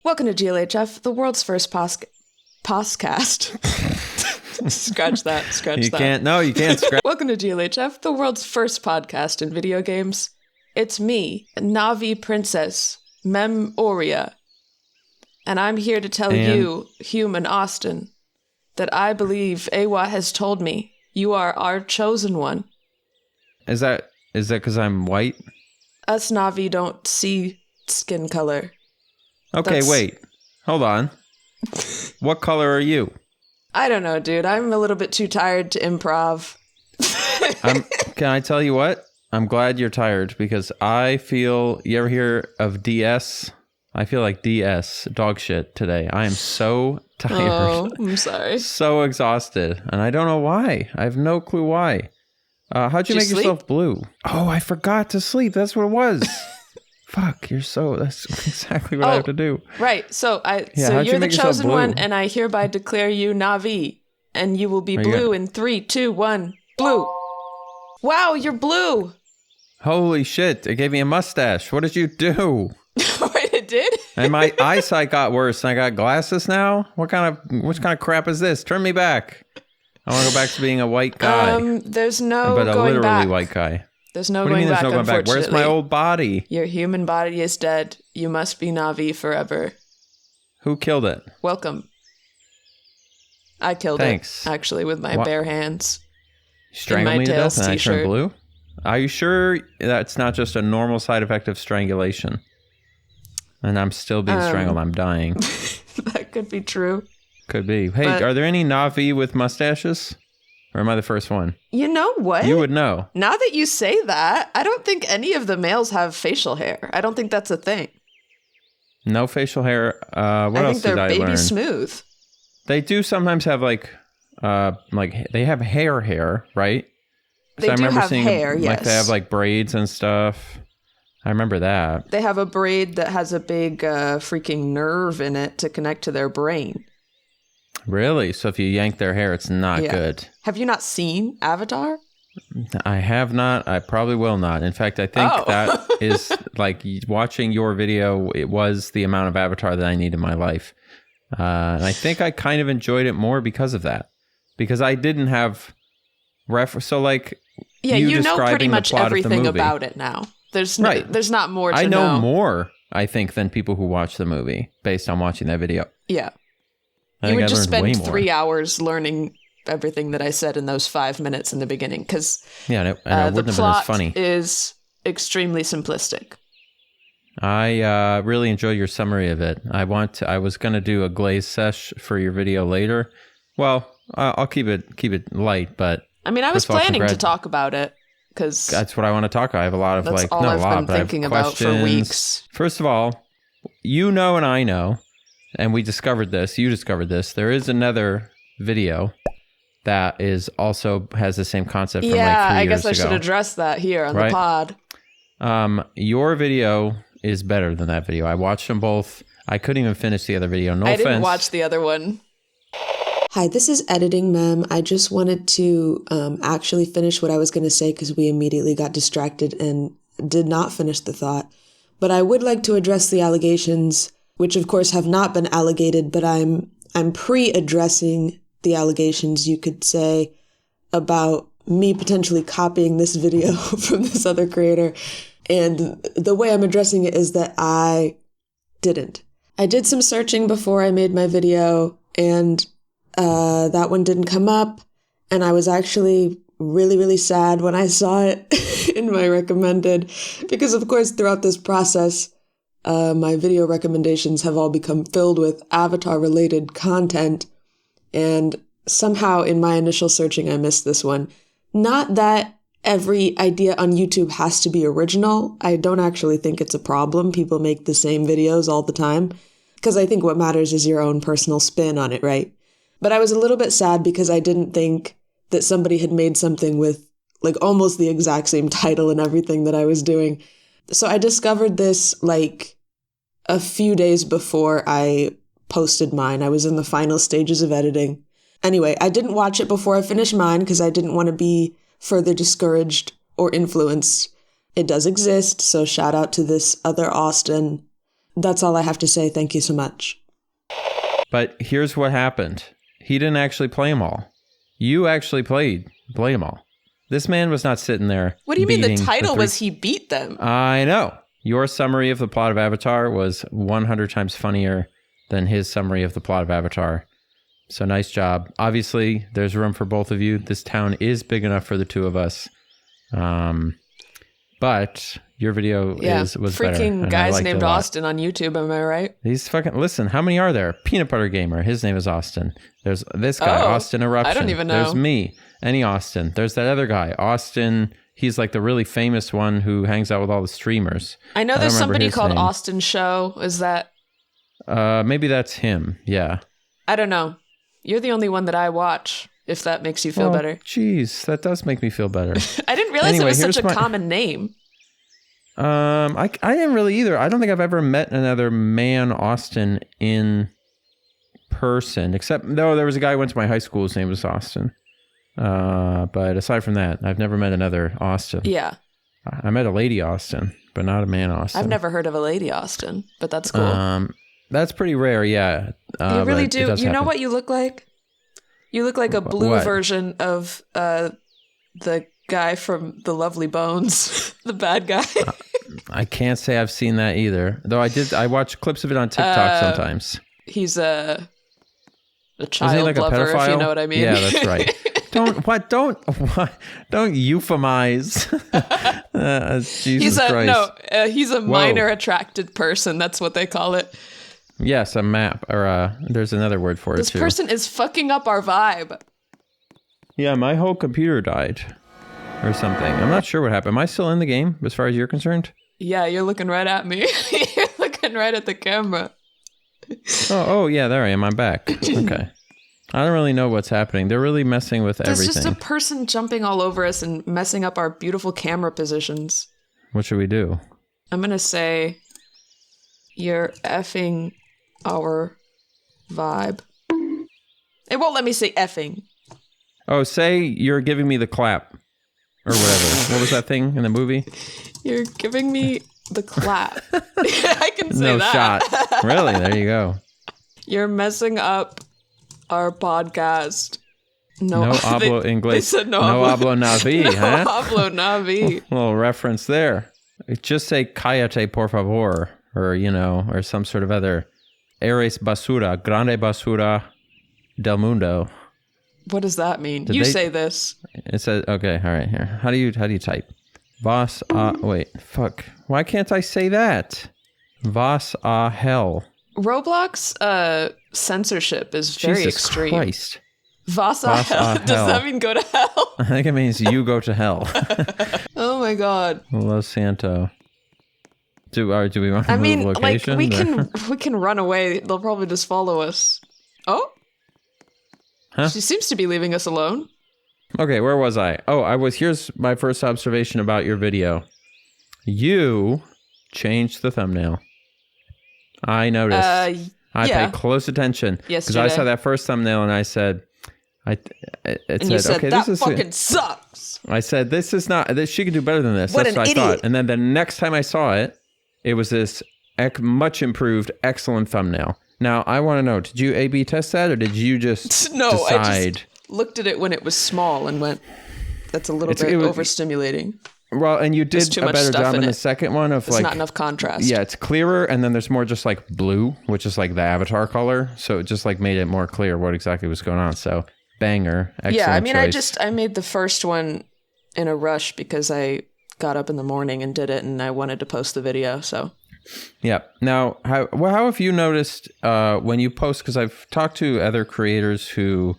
Welcome to GLHF, the world's first podcast. Scratch that. You can't scratch. Welcome to GLHF, the world's first podcast in video games. It's me, Navi Princess, mem'oria. And I'm here to tell you, human aus'tin, that I believe Awa has told me you are our chosen one. Is that because I'm white? Us Navi don't see skin color. Okay, wait. Hold on. What color are you? I don't know, dude. I'm a little bit too tired to improv. Can I tell you what? I'm glad you're tired because I feel... You ever hear of DS? I feel like DS, dog shit, today. I am so tired. Oh, I'm sorry. So exhausted. And I don't know why. I have no clue why. How'd you make yourself blue? Oh, I forgot to sleep. That's what it was. Fuck, that's exactly what I have to do. Right. So you're the chosen one, and I hereby declare you Navi, and you will be blue in 3, 2, 1, blue. Wow, you're blue. Holy shit, it gave me a mustache. What did you do? Wait, it did? And my eyesight got worse, and I got glasses now? What kind of crap is this? Turn me back. I want to go back to being a white guy. There's no but a going literally back. white guy. There's no what do you going mean back, there's no going back? Where's my old body? Your human body is dead. You must be Navi forever. Who killed it? Welcome. I killed it, actually, with my bare hands. You strangled me to death and I turned blue? Are you sure that's not just a normal side effect of strangulation? And I'm still being strangled. I'm dying. That could be true. Could be. Hey, are there any Navi with mustaches? Or am I the first one? You know what? You would know. Now that you say that, I don't think any of the males have facial hair. I don't think that's a thing. No facial hair. What else did I learn? I think they're baby smooth. They do sometimes have like they have hair, right? They do have hair, yes. Like they have like braids and stuff. I remember that. They have a braid that has a big freaking nerve in it to connect to their brain. Really? So if you yank their hair, it's not good. Have you not seen Avatar? I have not. I probably will not. In fact, I think that is like watching your video. It was the amount of Avatar that I need in my life. And I think I kind of enjoyed it more because of that. Because I didn't have so like you know pretty much everything about it now. There's not more to know. I know more, I think, than people who watch the movie based on watching that video. Yeah. You would just spend 3 hours learning everything that I said in those 5 minutes in the beginning, because it wouldn't have been as funny. Is extremely simplistic. I really enjoyed your summary of it. I was going to do a glaze sesh for your video later. Well, I'll keep it light, but I mean, I was planning to talk about it because that's what I want to talk about. I have a lot of I've been thinking about for weeks. First of all, you know, and I know. And you discovered this. There is another video that also has the same concept from like 3 years ago. Yeah, I guess I should address that here on the pod. Your video is better than that video. I watched them both. I couldn't even finish the other video. No offense. I didn't watch the other one. Hi, this is Editing Mem. I just wanted to actually finish what I was going to say because we immediately got distracted and did not finish the thought. But I would like to address the allegations, which of course have not been allegated, but I'm pre-addressing the allegations, you could say, about me potentially copying this video from this other creator. And the way I'm addressing it is that I didn't. I did some searching before I made my video, and that one didn't come up. And I was actually really, really sad when I saw it in my recommended, because of course throughout this process, my video recommendations have all become filled with Avatar-related content, and somehow in my initial searching, I missed this one. Not that every idea on YouTube has to be original. I don't actually think it's a problem. People make the same videos all the time, because I think what matters is your own personal spin on it, right? But I was a little bit sad because I didn't think that somebody had made something with like almost the exact same title and everything that I was doing. So I discovered this like a few days before I posted mine. I was in the final stages of editing. Anyway, I didn't watch it before I finished mine because I didn't want to be further discouraged or influenced. It does exist, so shout out to this other aus'tin. That's all I have to say. Thank you so much. But here's what happened. He didn't actually play them all. You actually played them all. This man was not sitting there. What do you mean the title was he beat them? I know. Your summary of the plot of Avatar was 100 times funnier than his summary of the plot of Avatar. So nice job. Obviously, there's room for both of you. This town is big enough for the two of us. But your video was freaking better. guys named Austin on YouTube, am I right? He's fucking, listen, how many are there? Peanut Butter Gamer, his name is Austin. There's this guy, Austin Eruption. I don't even know. There's me, any Austin. There's that other guy, Austin. He's like the really famous one who hangs out with all the streamers. I know there's somebody called Austin Show. Is that? Maybe that's him. Yeah. I don't know. You're the only one that I watch, if that makes you feel better. Jeez, that does make me feel better. I didn't realize it was such a common name. I didn't really either. I don't think I've ever met another man Austin in person, except there was a guy who went to my high school. His name was Austin. But aside from that, I've never met another Austin. Yeah. I met a lady Austin, but not a man Austin. I've never heard of a lady Austin, but that's cool. That's pretty rare, yeah. You really do. You know what you look like? You look like a blue version of the guy from The Lovely Bones, the bad guy. I can't say I've seen that either, though I watch clips of it on TikTok sometimes. He's a child lover, if you know what I mean. Yeah, that's right. Don't euphemize. Jesus Christ. He's a minor attracted person. That's what they call it. Yes, a map, or there's another word for it too. This person is fucking up our vibe. Yeah, my whole computer died, or something. I'm not sure what happened. Am I still in the game, as far as you're concerned? Yeah, you're looking right at me. You're looking right at the camera. Oh, yeah, there I am. I'm back. Okay. I don't really know what's happening. They're really messing with everything. There's just a person jumping all over us and messing up our beautiful camera positions. What should we do? I'm going to say, you're effing our vibe. It won't let me say effing. Oh, say you're giving me the clap. Or whatever. What was that thing in the movie? You're giving me the clap. I can say that. No shot. Really? There you go. You're messing up our podcast. No hablo inglés. They said no hablo naví, huh? No hablo naví. Little reference there. Just say cállate por favor, or or some sort of other. Eres basura, grande basura del mundo. What does that mean? Say this. It says, okay, all right, here. How do you type? Vas a, wait, fuck. Why can't I say that? Vas a hell. Roblox censorship is very extreme. Jesus Christ. Vas a hell. Does that mean go to hell? I think it means you go to hell. Oh my god. Los Santo. Do we want to move location? We can run away. They'll probably just follow us. Oh? Huh? She seems to be leaving us alone. Okay, where was I? Oh, here's my first observation about your video. You changed the thumbnail. I noticed. I paid close attention. Because I saw that first thumbnail and I said, you said, okay, that fucking sucks. I said, this is not, she could do better than this. What That's an what idiot. I thought. And then the next time I saw it, it was this much improved, excellent thumbnail. Now, I want to know, did you A/B test that, or did you just decide? I just looked at it when it was small and went, that's a little bit overstimulating. Well, and you did a better job in the second one of There's not enough contrast. Yeah, it's clearer, and then there's more just like blue, which is like the avatar color. So it just like made it more clear what exactly was going on. So banger, excellent Yeah, I mean, choice. I made the first one in a rush because I got up in the morning and did it, and I wanted to post the video, so... Yeah. Now, how have you noticed when you post, because I've talked to other creators who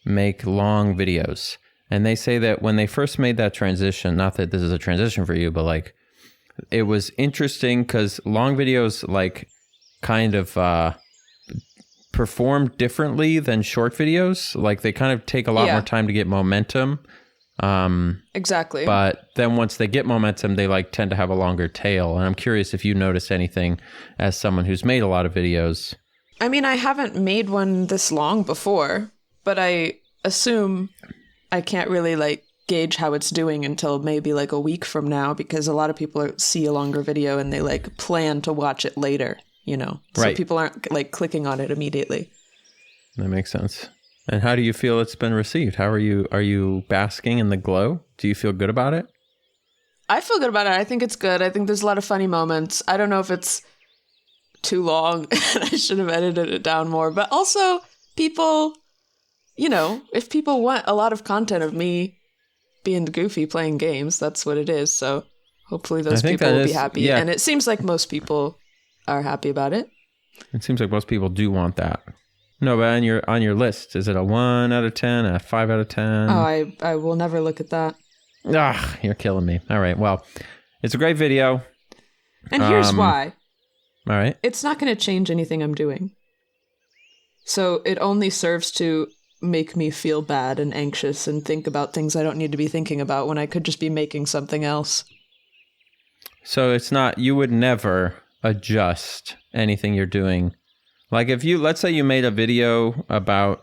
make long videos, and they say that when they first made that transition, not that this is a transition for you, but like it was interesting because long videos like kind of perform differently than short videos. Like they kind of take a lot more time to get momentum. Exactly. But then once they get momentum, they like tend to have a longer tail. And I'm curious if you notice anything as someone who's made a lot of videos. I mean, I haven't made one this long before, but I assume I can't really like gauge how it's doing until maybe like a week from now, because a lot of people see a longer video and they like plan to watch it later. so people aren't like clicking on it immediately. That makes sense. And how do you feel it's been received? How are you basking in the glow? Do you feel good about it? I feel good about it. I think it's good. I think there's a lot of funny moments. I don't know if it's too long and I should have edited it down more, but also people, if people want a lot of content of me being goofy playing games, that's what it is. So hopefully those people will be happy. Yeah. And it seems like most people are happy about it. It seems like most people do want that. No, but on your list, is it a 1 out of 10, a 5 out of 10? Oh, I will never look at that. You're killing me. All right. Well, it's a great video. And here's why. All right. It's not going to change anything I'm doing. So it only serves to make me feel bad and anxious and think about things I don't need to be thinking about when I could just be making something else. So it's not, you would never adjust anything you're doing. Like if let's say you made a video about,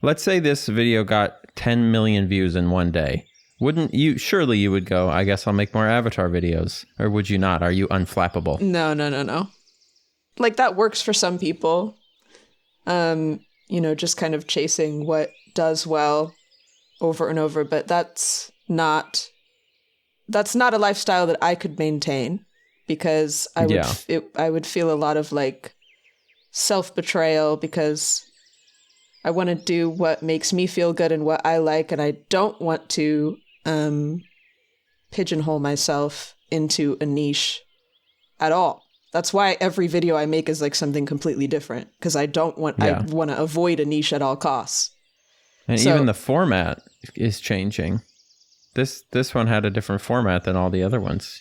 let's say this video got 10 million views in one day. Surely you would go, I guess I'll make more Avatar videos. Or would you not? Are you unflappable? No. Like that works for some people. Just kind of chasing what does well over and over. But that's not a lifestyle that I could maintain because I would feel a lot of like self-betrayal because I want to do what makes me feel good and what I like, and I don't want to pigeonhole myself into a niche at all. That's why every video I make is like something completely different because I want to avoid a niche at all costs. And even the format is changing. This one had a different format than all the other ones.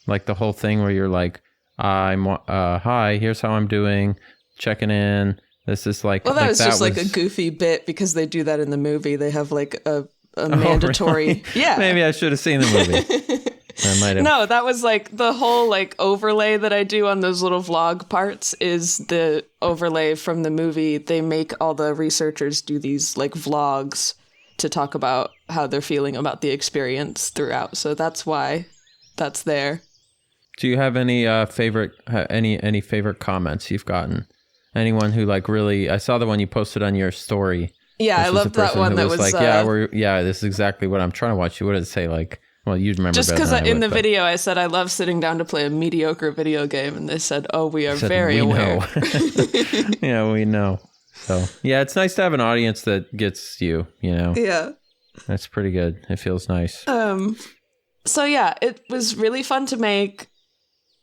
Like the whole thing where you're like, hi, here's how I'm doing, checking in. This is like... Well, that was just like a goofy bit because they do that in the movie. They have like a mandatory... Really? Yeah. Maybe I should have seen the movie. I might have. No, that was like the whole like overlay that I do on those little vlog parts is the overlay from the movie. They make all the researchers do these like vlogs to talk about how they're feeling about the experience throughout. So that's why that's there. Do you have any favorite comments you've gotten? Anyone who like really? I saw the one you posted on your story. Yeah, I loved that one. That was like, this is exactly what I'm trying to watch. What did it say? Like, well, you'd remember just because in the video I said I love sitting down to play a mediocre video game, and they said, "Oh, we are very aware." Yeah, we know. So yeah, it's nice to have an audience that gets you. Yeah, that's pretty good. It feels nice. So yeah, it was really fun to make.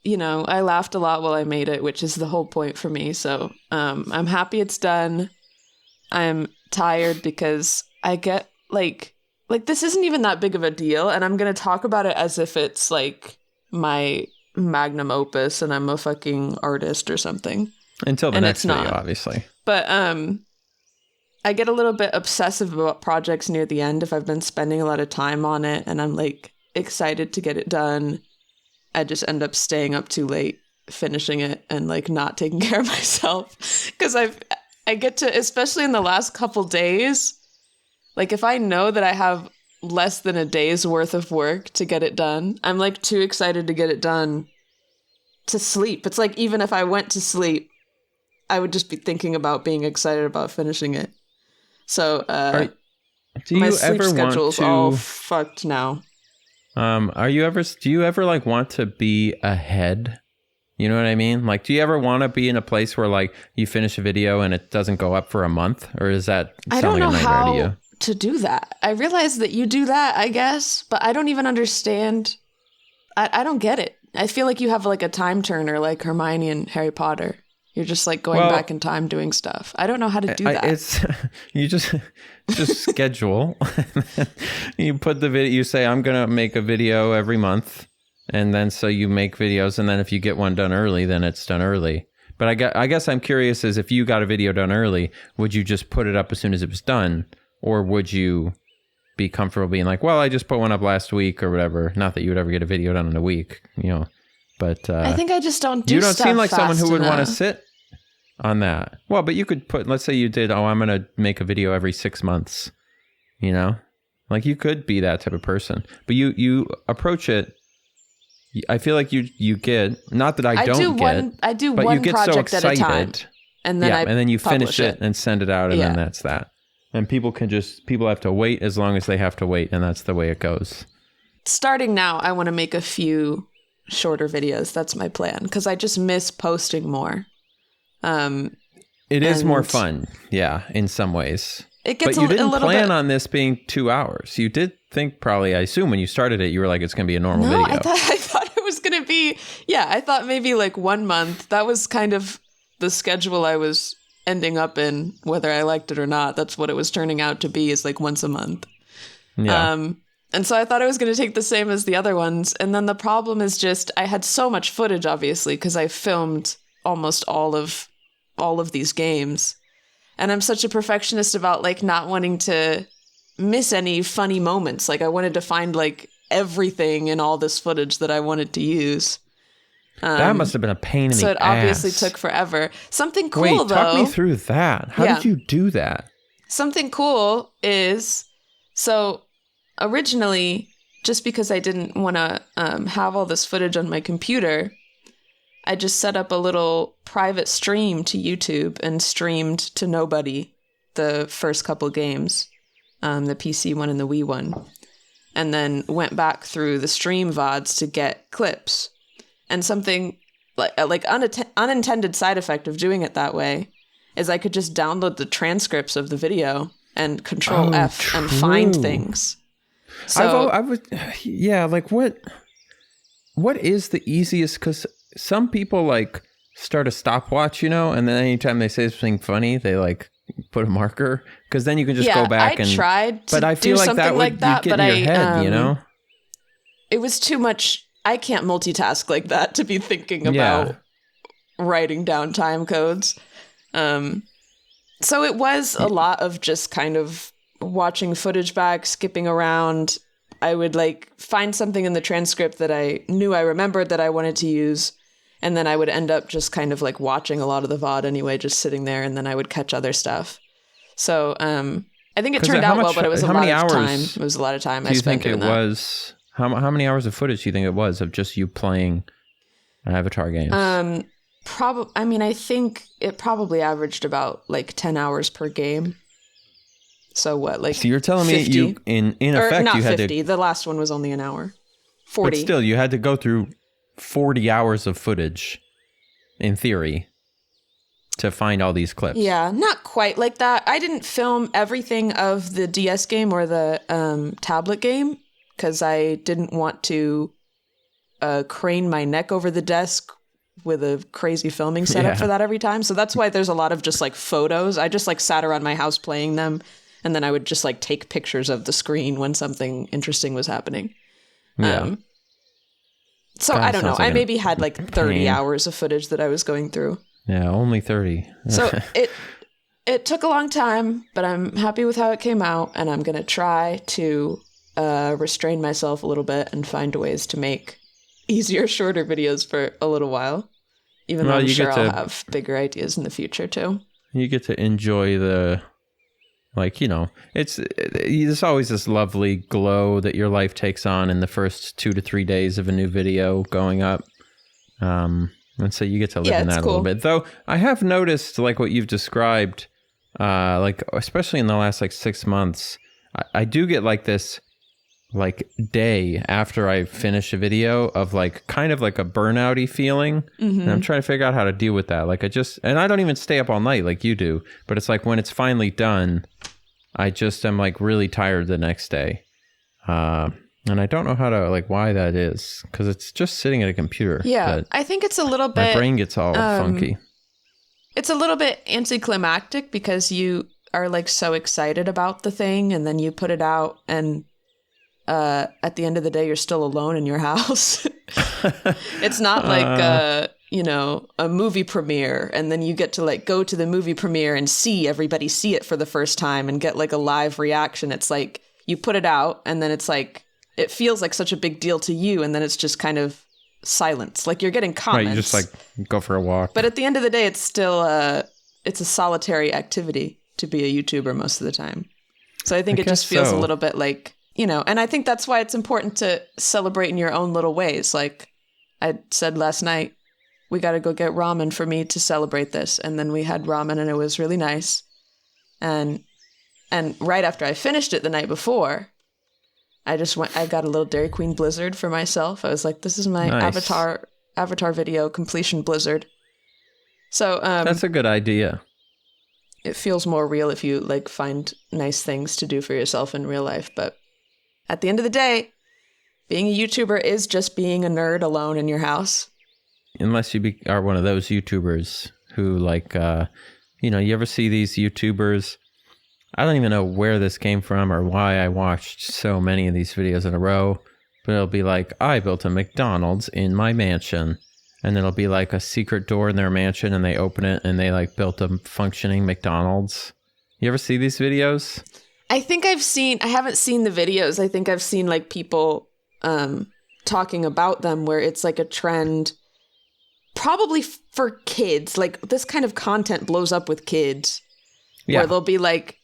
I laughed a lot while I made it, which is the whole point for me. So I'm happy it's done. I'm tired because I get like this isn't even that big of a deal, and I'm going to talk about it as if it's like my magnum opus and I'm a fucking artist or something. Until the next video, obviously. But I get a little bit obsessive about projects near the end if I've been spending a lot of time on it and I'm like excited to get it done. I just end up staying up too late finishing it and like not taking care of myself because I get to, especially in the last couple days, like if I know that I have less than a day's worth of work to get it done, I'm like too excited to get it done to sleep. It's like even if I went to sleep, I would just be thinking about being excited about finishing it. So my sleep schedule's all fucked now. Do you ever like want to be ahead? You know what I mean? Like, do you ever want to be in a place where like you finish a video and it doesn't go up for a month? Or is that sound like a nightmare to you? To do that. I realize that you do that, I guess, but I don't even understand. I don't get it. I feel like you have like a time turner like Hermione and Harry Potter. You're just like going back in time doing stuff. I don't know how to do that. It's you just schedule. You put the video. You say I'm gonna make a video every month, and then so you make videos, and then if you get one done early, then it's done early. But I guess I'm curious is if you got a video done early, would you just put it up as soon as it was done, or would you be comfortable being like, well, I just put one up last week or whatever? Not that you would ever get a video done in a week, But I think I just don't do. You don't seem like someone who would want to sit on that. Well, but you could put. Let's say you did. Oh, I'm going to make a video every 6 months. Like you could be that type of person, but you approach it I feel like you get, not that I don't get, I do but one you get project so at a time. excited. And then and then you finish it and send it out, and then that's that. And people have to wait as long as they have to wait, and that's the way it goes. Starting now, I want to make a few shorter videos. That's my plan, because I just miss posting more. It is more fun, in some ways. It gets but you didn't a little plan bit... on this being 2 hours. You did think probably, I assume when you started it, you were like, it's going to be a normal video. I thought it was going to be, I thought maybe like 1 month. That was kind of the schedule I was ending up in, whether I liked it or not. That's what it was turning out to be, is like once a month. Yeah. And so I thought it was going to take the same as the other ones. And then the problem is just, I had so much footage, obviously, because I filmed almost all of these games. And I'm such a perfectionist about like not wanting to miss any funny moments. Like I wanted to find like everything in all this footage that I wanted to use. That must have been a pain in the ass. So it obviously took forever. Something cool, Wait, though. talk me through that. How did you do that? Something cool is, so originally, just because I didn't want to have all this footage on my computer, I just set up a little private stream to YouTube and streamed to nobody the first couple games, the PC one and the Wii one, and then went back through the stream VODs to get clips. And something like unintended side effect of doing it that way is I could just download the transcripts of the video and Control F and find things. So I would, like what is the easiest? Because some people like start a stopwatch, and then anytime they say something funny, they like put a marker, because then you can just go back and tried to but I feel do like that would that, get in your head, It was too much. I can't multitask like that to be thinking about writing down time codes. So it was a lot of just kind of watching footage back, skipping around. I would like find something in the transcript that I knew I remembered that I wanted to use. And then I would end up just kind of like watching a lot of the VOD anyway, just sitting there, and then I would catch other stuff. So I think it turned out well, but it was a lot of time. It was a lot of time I spent doing that. How many hours of footage do you think it was of just you playing Avatar games? I think it probably averaged about like 10 hours per game. So what, like so you're telling 50? Me you in effect not you had 50. The last one was only an hour. 40. But still, you had to go through 40 hours of footage, in theory, to find all these clips. Yeah, not quite like that. I didn't film everything of the DS game or the tablet game, because I didn't want to crane my neck over the desk with a crazy filming setup for that every time. So that's why there's a lot of just like photos. I just like sat around my house playing them, and then I would just like take pictures of the screen when something interesting was happening. Yeah. So I don't know. I maybe had like 30 hours of footage that I was going through. Yeah, only 30. So it took a long time, but I'm happy with how it came out, and I'm going to try to restrain myself a little bit and find ways to make easier, shorter videos for a little while, even though I'm sure I'll have bigger ideas in the future too. You get to enjoy the, there's always this lovely glow that your life takes on in the first 2 to 3 days of a new video going up. And so you get to live in that a little bit. Though I have noticed, like what you've described, especially in the last 6 months, I do get like this day after I finish a video of kind of like a burnout-y feeling. Mm-hmm. And I'm trying to figure out how to deal with that. And I don't even stay up all night like you do, but it's like when it's finally done, I just am really tired the next day. And I don't know how to why that is, because it's just sitting at a computer. Yeah, I think it's a little bit... My brain gets all funky. It's a little bit anticlimactic because you are so excited about the thing, and then you put it out, and at the end of the day, you're still alone in your house. It's not a movie premiere, and then you get to go to the movie premiere and see everybody see it for the first time and get a live reaction. It's you put it out, and then it's it feels like such a big deal to you, and then it's just kind of silence. You're getting comments. Right, you just go for a walk. But at the end of the day, it's still it's a solitary activity to be a YouTuber most of the time. So I think it just feels a little bit and I think that's why it's important to celebrate in your own little ways. I said last night, we got to go get ramen for me to celebrate this. And then we had ramen and it was really nice. And right after I finished it the night before, I got a little Dairy Queen Blizzard for myself. I was like, this is my Nice. Avatar video completion Blizzard. So That's a good idea. it feels more real if you like find nice things to do for yourself in real life. But at the end of the day, being a YouTuber is just being a nerd alone in your house. Unless you are one of those YouTubers who like, you ever see these YouTubers? I don't even know where this came from or why I watched so many of these videos in a row, but it'll be like, I built a McDonald's in my mansion. And it'll be like a secret door in their mansion and they open it and they like built a functioning McDonald's. You ever see these videos? I haven't seen the videos. I think I've seen like people talking about them where it's like a trend, probably for kids. Like this kind of content blows up with kids. Yeah. Where they'll be like,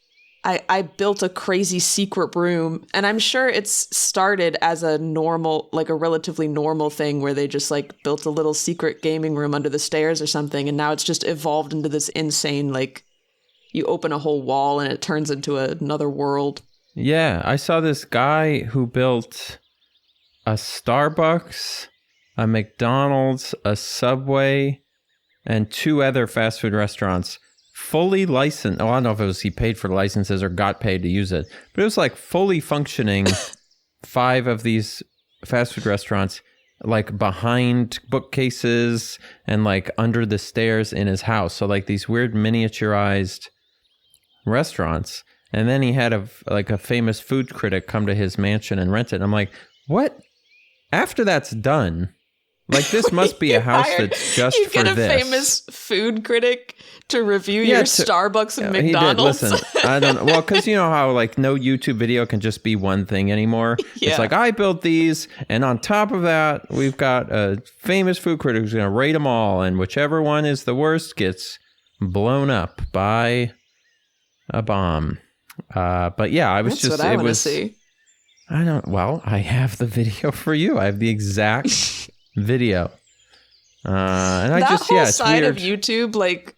I built a crazy secret room, and I'm sure it's started as a relatively normal thing where they just like built a little secret gaming room under the stairs or something, and now it's just evolved into this insane, like, you open a whole wall and it turns into another world. Yeah, I saw this guy who built a Starbucks, a McDonald's, a Subway, and 2 other fast food restaurants. Fully licensed. Oh, I don't know if it was he paid for the licenses or got paid to use it, but it was like fully functioning 5 of these fast food restaurants, like behind bookcases and like under the stairs in his house. So like these weird miniaturized restaurants. And then he had a famous food critic come to his mansion and rent it. And I'm like, what? After that's done, like this must be a house that's just for this. You get a famous food critic to review your Starbucks and McDonald's. He did. Listen, I don't know. Well, because you know how like no YouTube video can just be one thing anymore. Yeah. It's like I built these, and on top of that, we've got a famous food critic who's going to rate them all, and whichever one is the worst gets blown up by a bomb. But yeah, I was That's just. what I want to see. I don't. Well, I have the video for you. I have the exact video. And I that just whole it's side weird. of YouTube, like,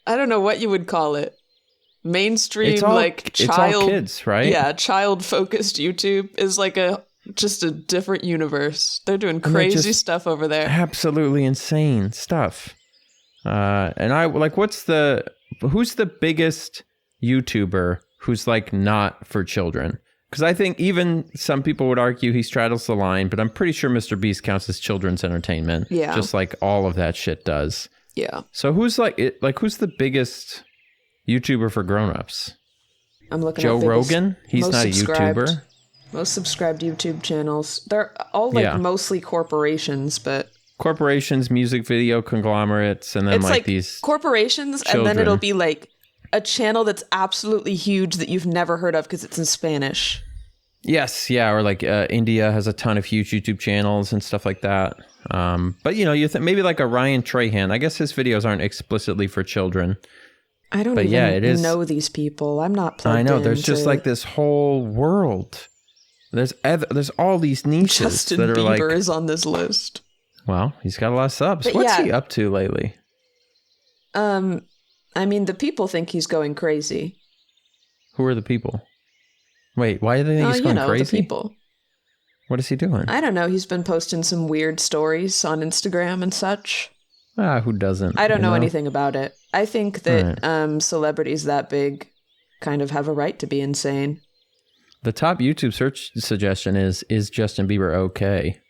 I don't know what you would call it. Mainstream, It's all kids, right? Yeah, child-focused YouTube is like just a different universe. They're doing crazy stuff over there. Absolutely insane stuff. And I like, who's the biggest YouTuber who's like not for children? Because I think even some people would argue he straddles the line, but I'm pretty sure Mr. Beast counts as children's entertainment. Yeah. Just like all of that shit does. Yeah. So who's who's the biggest YouTuber for grown-ups? I'm looking Joe at biggest, Rogan? He's not a YouTuber. Most subscribed YouTube channels. They're all like mostly corporations, but corporations, music video conglomerates, and then it's like these corporations, children. And then it'll be like a channel that's absolutely huge that you've never heard of because it's in Spanish. Yes, yeah, or like India has a ton of huge YouTube channels and stuff like that. But you think maybe like a Ryan Trahan. I guess his videos aren't explicitly for children. I don't even know these people. I'm not plugged in. I know. There's just like this whole world. There's all these niches Justin that are Bieber like. is on this list. Well, he's got a lot of subs. But What's he up to lately? I mean, the people think he's going crazy. Who are the people? Wait, why do they think he's going crazy? The people. What is he doing? I don't know. He's been posting some weird stories on Instagram and such. Who doesn't? I don't know anything about it. I think that celebrities that big kind of have a right to be insane. The top YouTube search suggestion is Justin Bieber okay?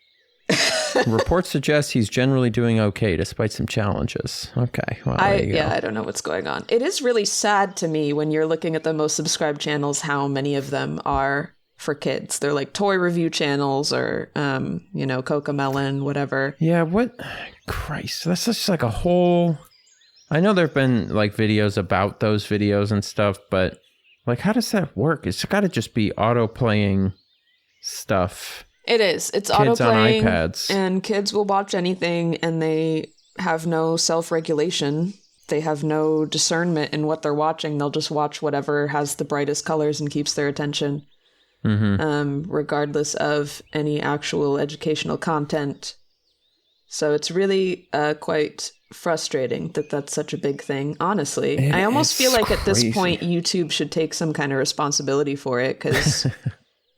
Reports suggest he's generally doing okay despite some challenges. Okay. Well, I don't know what's going on. It is really sad to me when you're looking at the most subscribed channels, how many of them are for kids. They're like toy review channels or, Cocomelon, whatever. Yeah, what? Christ, that's just like a whole... I know there have been like videos about those videos and stuff, but like, how does that work? It's got to just be auto-playing stuff. It is. It's kids auto-playing, on iPads. And kids will watch anything, and they have no self-regulation. They have no discernment in what they're watching. They'll just watch whatever has the brightest colors and keeps their attention, regardless of any actual educational content. So it's really quite frustrating that that's such a big thing, honestly. I almost feel like at this point, YouTube should take some kind of responsibility for it because,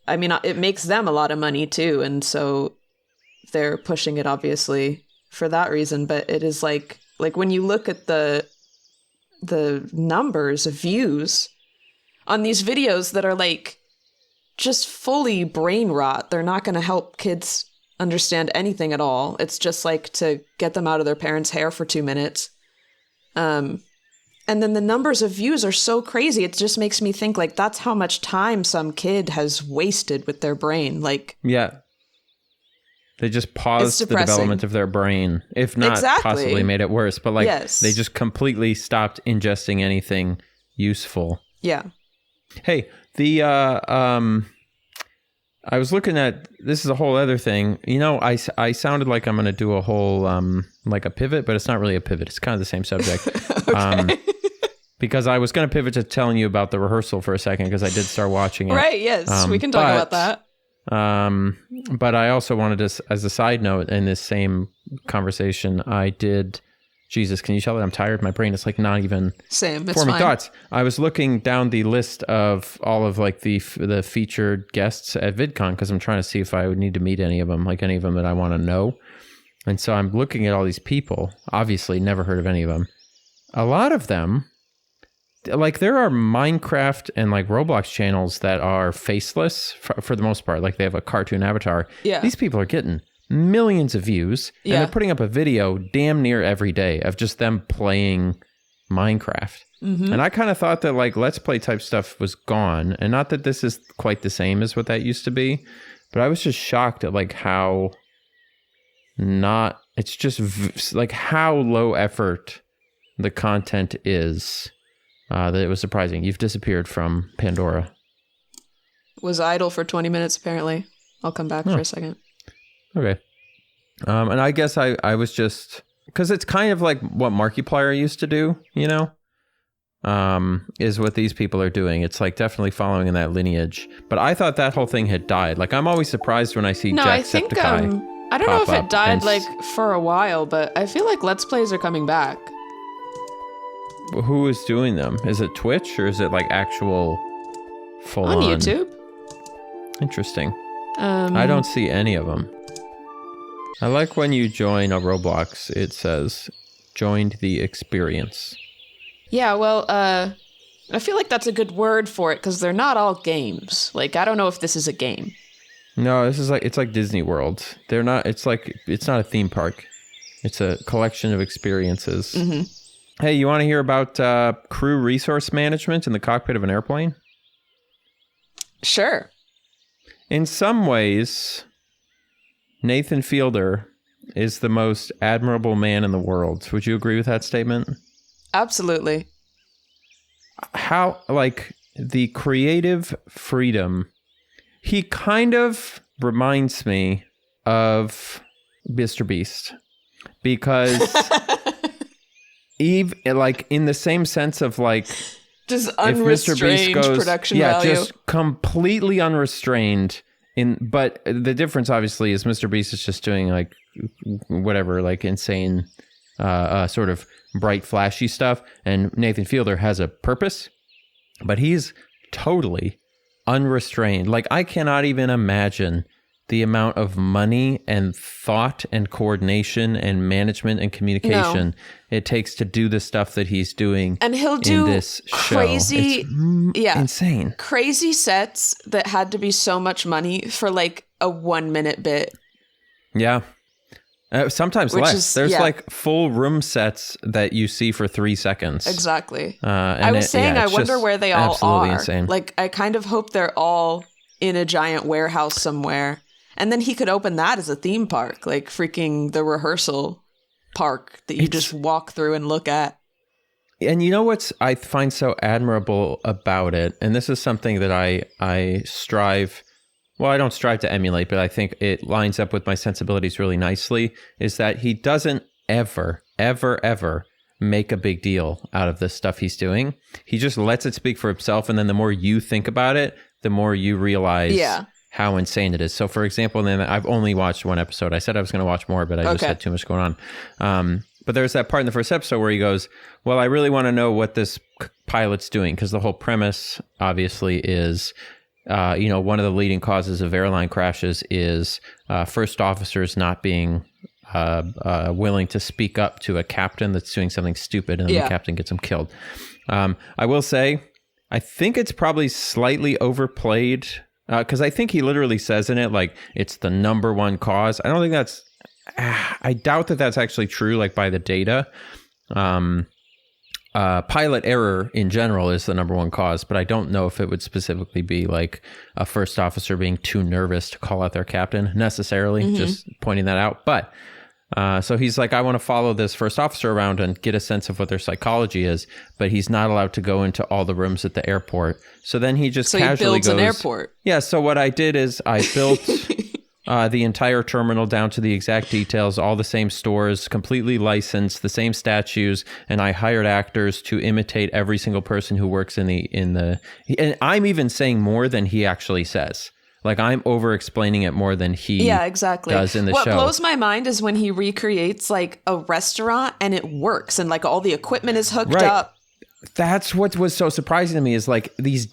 I mean, it makes them a lot of money too. And so they're pushing it, obviously, for that reason. But it is like when you look at the numbers of views on these videos that are like just fully brain rot, they're not going to help kids understand anything at all. It's just like to get them out of their parents' hair for 2 minutes. And then the numbers of views are so crazy. It just makes me think like that's how much time some kid has wasted with their brain. Like, yeah. They just paused the development of their brain, if not possibly made it worse. But like they just completely stopped ingesting anything useful. Yeah. Hey, I was looking at, this is a whole other thing. You know, I sounded like I'm going to do a whole, like a pivot, but it's not really a pivot. It's kind of the same subject. Okay. Because I was going to pivot to telling you about the rehearsal for a second, because I did start watching it. Right, yes. We can talk about that. But I also wanted to, as a side note in this same conversation, I did, Jesus, can you tell that I'm tired? My brain is like not even forming thoughts. I was looking down the list of all of like the featured guests at VidCon because I'm trying to see if I would need to meet any of them, like any of them that I want to know. And so I'm looking at all these people, obviously never heard of any of them. A lot of them, like there are Minecraft and like Roblox channels that are faceless for the most part. Like they have a cartoon avatar. Yeah. These people are getting millions of views, and they're putting up a video damn near every day of just them playing Minecraft. Mm-hmm. And I kind of thought that like Let's Play type stuff was gone, and not that this is quite the same as what that used to be, but I was just shocked at like how it's just like how low effort the content is, that it was surprising. You've disappeared from Pandora. Was idle for 20 minutes, apparently. I'll come back for a second. Okay. And I guess I was just, because it's kind of like what Markiplier used to do, you know, is what these people are doing. It's like definitely following in that lineage. But I thought that whole thing had died. Like I'm always surprised when I see Jacksepticeye. I don't know if it died like for a while, but I feel like Let's Plays are coming back. Who is doing them? Is it Twitch or is it like actual full on? On YouTube. Interesting. I don't see any of them. I like when you join a Roblox, it says, joined the experience. Yeah, well, I feel like that's a good word for it because they're not all games. Like, I don't know if this is a game. No, this is like, it's like Disney World. They're not, it's not a theme park. It's a collection of experiences. Mm-hmm. Hey, you want to hear about crew resource management in the cockpit of an airplane? Sure. In some ways, Nathan Fielder is the most admirable man in the world. Would you agree with that statement? Absolutely. How, like, the creative freedom, he kind of reminds me of Mr. Beast. Because, like, in the same sense of, like, just unrestrained production value. Yeah, just completely unrestrained. But the difference, obviously, is Mr. Beast is just doing, like, whatever, like, insane, sort of bright, flashy stuff. And Nathan Fielder has a purpose, but he's totally unrestrained. Like, I cannot even imagine the amount of money and thought and coordination and management and communication it takes to do the stuff that he's doing. And he'll do this crazy, insane, crazy sets that had to be so much money for like a 1 minute bit. Yeah. Sometimes less. There's like full room sets that you see for 3 seconds. Exactly. I was saying, I wonder where they all are. Insane. Like, I kind of hope they're all in a giant warehouse somewhere. And then he could open that as a theme park, like freaking the rehearsal park that you just walk through and look at. And you know what's I find so admirable about it, and this is something that I strive, well, I don't strive to emulate, but I think it lines up with my sensibilities really nicely, is that he doesn't ever make a big deal out of the stuff he's doing. He just lets it speak for himself, and then the more you think about it, the more you realize how insane it is. So for example, then I've only watched one episode. I said I was going to watch more, but I just had too much going on. But there's that part in the first episode where he goes, well, I really want to know what this pilot's doing, because the whole premise obviously is, one of the leading causes of airline crashes is first officers not being willing to speak up to a captain that's doing something stupid, and the captain gets them killed. I will say, I think it's probably slightly overplayed, because I think he literally says in it, like, it's the number one cause. I don't think that's, I doubt that that's actually true, like, by the data. Pilot error in general is the number one cause, but I don't know if it would specifically be like a first officer being too nervous to call out their captain necessarily, just pointing that out. But so he's like, I want to follow this first officer around and get a sense of what their psychology is, but he's not allowed to go into all the rooms at the airport. So then he just casually goes, an airport. Yeah. So what I did is I built the entire terminal down to the exact details, all the same stores, completely licensed, the same statues, and I hired actors to imitate every single person who works in the, and I'm even saying more than he actually says. Like, I'm over explaining it more than he does in the show. What blows my mind is when he recreates like a restaurant and it works, and like all the equipment is hooked up. That's what was so surprising to me, is like these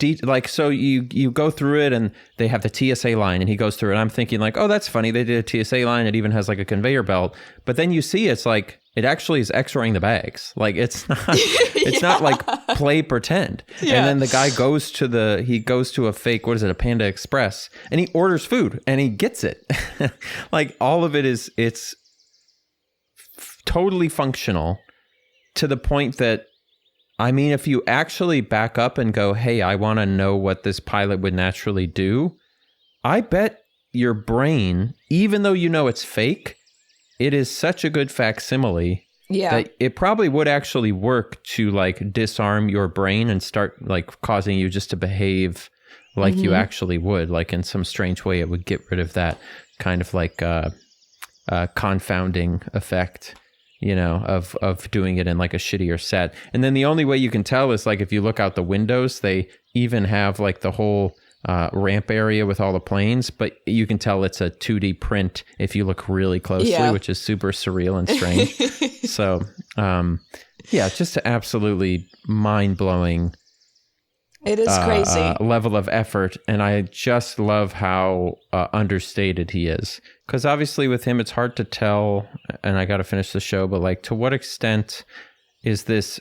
so you go through it and they have the TSA line and he goes through it. I'm thinking like, oh, that's funny. They did a TSA line. It even has like a conveyor belt. But then you see it's like, it actually is X-raying the bags. Like, it's not, it's not like play pretend. Yeah. And then the guy goes to a fake, what is it? A Panda Express, and he orders food and he gets it. Like, all of it is, it's totally functional to the point that, I mean, if you actually back up and go, hey, I want to know what this pilot would naturally do, I bet your brain, even though you know it's fake, it is such a good facsimile that it probably would actually work to like disarm your brain and start like causing you just to behave like you actually would. Like, in some strange way, it would get rid of that kind of like confounding effect, of doing it in like a shittier set. And then the only way you can tell is like, if you look out the windows, they even have like the whole ramp area with all the planes, but you can tell it's a 2D print if you look really closely, which is super surreal and strange. So, just an absolutely mind-blowing it is crazy level of effort. And I just love how understated he is. Because obviously with him, it's hard to tell, and I got to finish the show, but like, to what extent is this,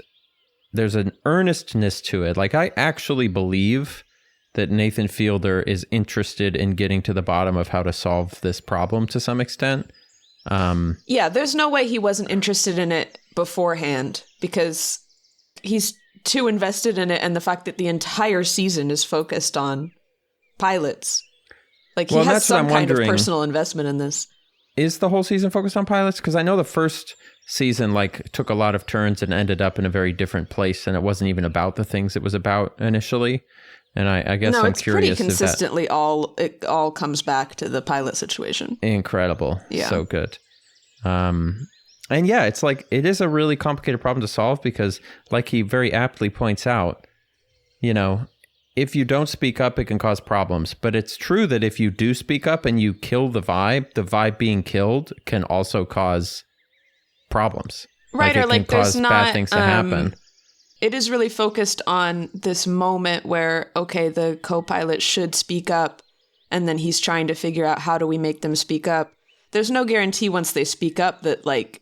there's an earnestness to it. Like, I actually believe that Nathan Fielder is interested in getting to the bottom of how to solve this problem to some extent. There's no way he wasn't interested in it beforehand, because he's too invested in it, and the fact that the entire season is focused on pilots. Like, he has some kind of personal investment in this. Is the whole season focused on pilots? Because I know the first season like took a lot of turns and ended up in a very different place, and it wasn't even about the things it was about initially. And I guess I'm curious. No, it's pretty consistently it all comes back to the pilot situation. Incredible. Yeah. So good. And yeah, it's like, it is a really complicated problem to solve, because like he very aptly points out, if you don't speak up, it can cause problems. But it's true that if you do speak up and you kill the vibe being killed can also cause problems. Right, or like there's not bad things to happen. It is really focused on this moment where, okay, the co-pilot should speak up, and then he's trying to figure out, how do we make them speak up? There's no guarantee once they speak up that like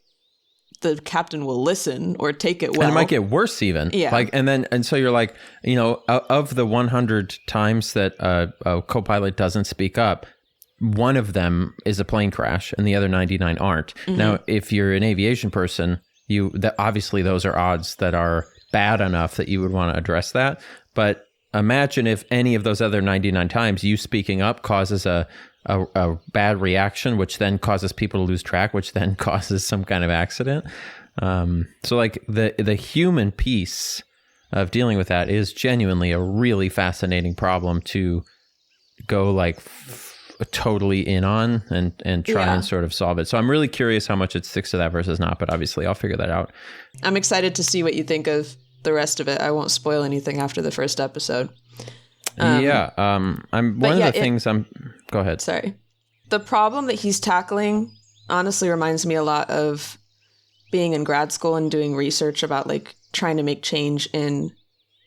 the captain will listen or take it well. And it might get worse even. Yeah. Like, and so you're like, of the 100 times that a co-pilot doesn't speak up, one of them is a plane crash and the other 99 aren't. Mm-hmm. Now, if you're an aviation person, obviously those are odds that are bad enough that you would want to address that. But imagine if any of those other 99 times you speaking up causes a bad reaction, which then causes people to lose track, which then causes some kind of accident. So like the human piece of dealing with that is genuinely a really fascinating problem to go like totally in on and try and sort of solve it. So I'm really curious how much it sticks to that versus not, but obviously I'll figure that out. I'm excited to see what you think of the rest of it. I won't spoil anything after the first episode. Things I'm Go ahead. Sorry. The problem that he's tackling honestly reminds me a lot of being in grad school and doing research about like trying to make change in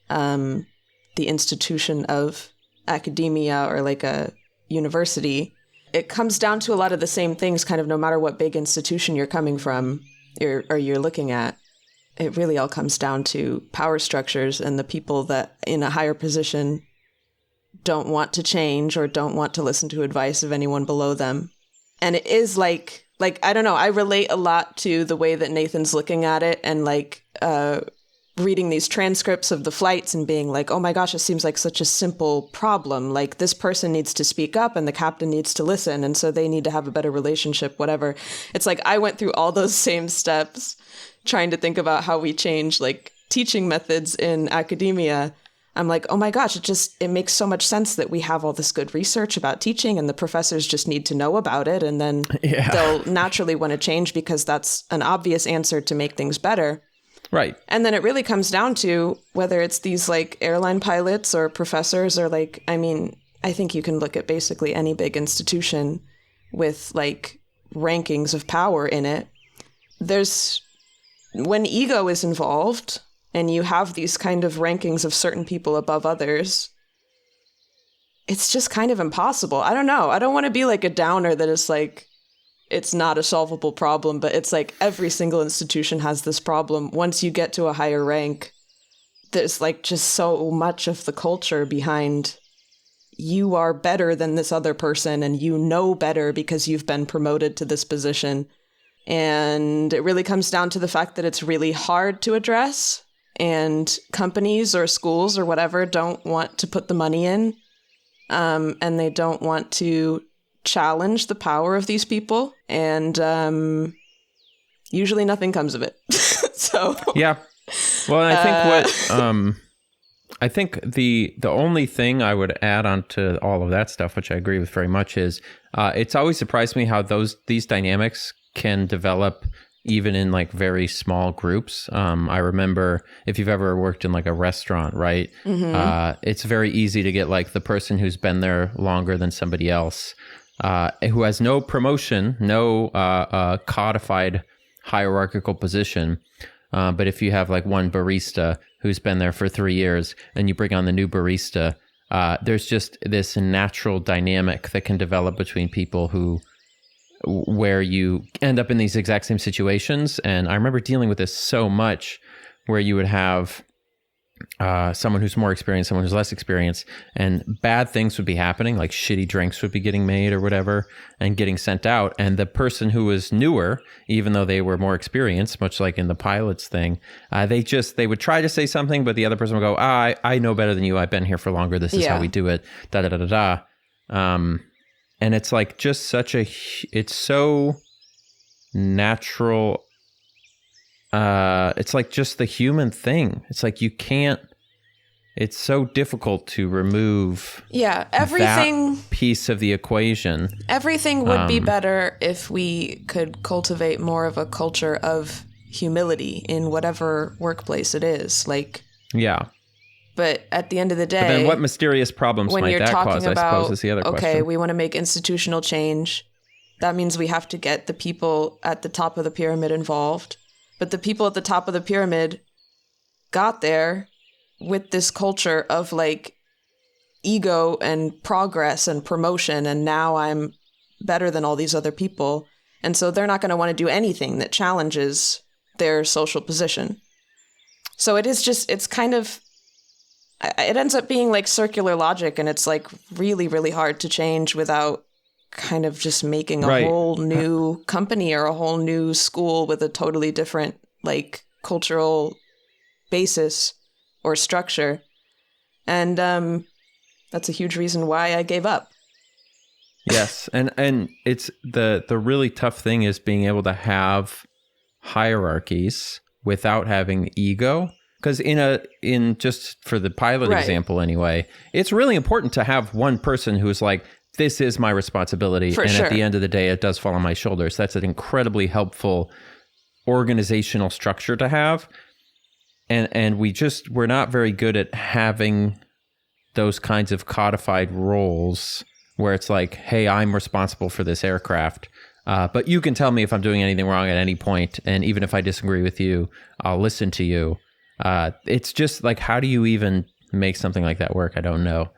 the institution of academia or like a university. It comes down to a lot of the same things, kind of no matter what big institution you're coming from or you're looking at. It really all comes down to power structures and the people that in a higher position don't want to change or don't want to listen to advice of anyone below them. And it is like, I don't know, I relate a lot to the way that Nathan's looking at it and like reading these transcripts of the flights and being like, oh my gosh, it seems like such a simple problem. Like this person needs to speak up and the captain needs to listen. And so they need to have a better relationship, whatever. It's like I went through all those same steps trying to think about how we change like teaching methods in academia. I'm like, oh my gosh, it makes so much sense that we have all this good research about teaching and the professors just need to know about it. And then they'll naturally want to change because that's an obvious answer to make things better. Right. And then it really comes down to whether it's these like airline pilots or professors or like, I mean, I think you can look at basically any big institution with like rankings of power in it. When ego is involved and you have these kind of rankings of certain people above others, it's just kind of impossible. I don't know. I don't want to be like a downer that is like, it's not a solvable problem, but it's like every single institution has this problem. Once you get to a higher rank, there's like just so much of the culture behind you are better than this other person and you know better because you've been promoted to this position. And it really comes down to the fact that it's really hard to address and companies or schools or whatever don't want to put the money in and they don't want to challenge the power of these people. And usually nothing comes of it. So yeah. Well, I think I think the only thing I would add on to all of that stuff, which I agree with very much, is it's always surprised me how these dynamics can develop even in like very small groups. I remember if you've ever worked in like a restaurant, right? Mm-hmm. It's very easy to get like the person who's been there longer than somebody else, who has no promotion, no codified hierarchical position. But if you have like one barista who's been there for 3 years and you bring on the new barista, there's just this natural dynamic that can develop between people where you end up in these exact same situations. And I remember dealing with this so much where you would have someone who's more experienced, someone who's less experienced, and bad things would be happening, like shitty drinks would be getting made or whatever and getting sent out. And the person who was newer, even though they were more experienced, much like in the pilots thing, they would try to say something, but the other person would go, I know better than you. I've been here for longer. This is how we do it. Da, da, da, da, da. And it's like just it's so natural. It's like just the human thing. It's like it's so difficult to remove everything that piece of the equation. Everything would be better if we could cultivate more of a culture of humility in whatever workplace it is. But at the end of the day, but then what mysterious problems might that cause, I suppose, is the other question. Okay, we want to make institutional change. That means we have to get the people at the top of the pyramid involved. But the people at the top of the pyramid got there with this culture of like ego and progress and promotion. And now I'm better than all these other people. And so they're not going to want to do anything that challenges their social position. So it ends up being like circular logic. And it's like really, really hard to change without kind of just making a whole new company or a whole new school with a totally different like cultural basis or structure. And that's a huge reason why I gave up. Yes. And it's the really tough thing is being able to have hierarchies without having ego. Because in just for the pilot example anyway, it's really important to have one person who's like, this is my responsibility. At the end of the day, it does fall on my shoulders. That's an incredibly helpful organizational structure to have. And we're not very good at having those kinds of codified roles where it's like, hey, I'm responsible for this aircraft. But you can tell me if I'm doing anything wrong at any point, and even if I disagree with you, I'll listen to you. It's just like, how do you even make something like that work? I don't know.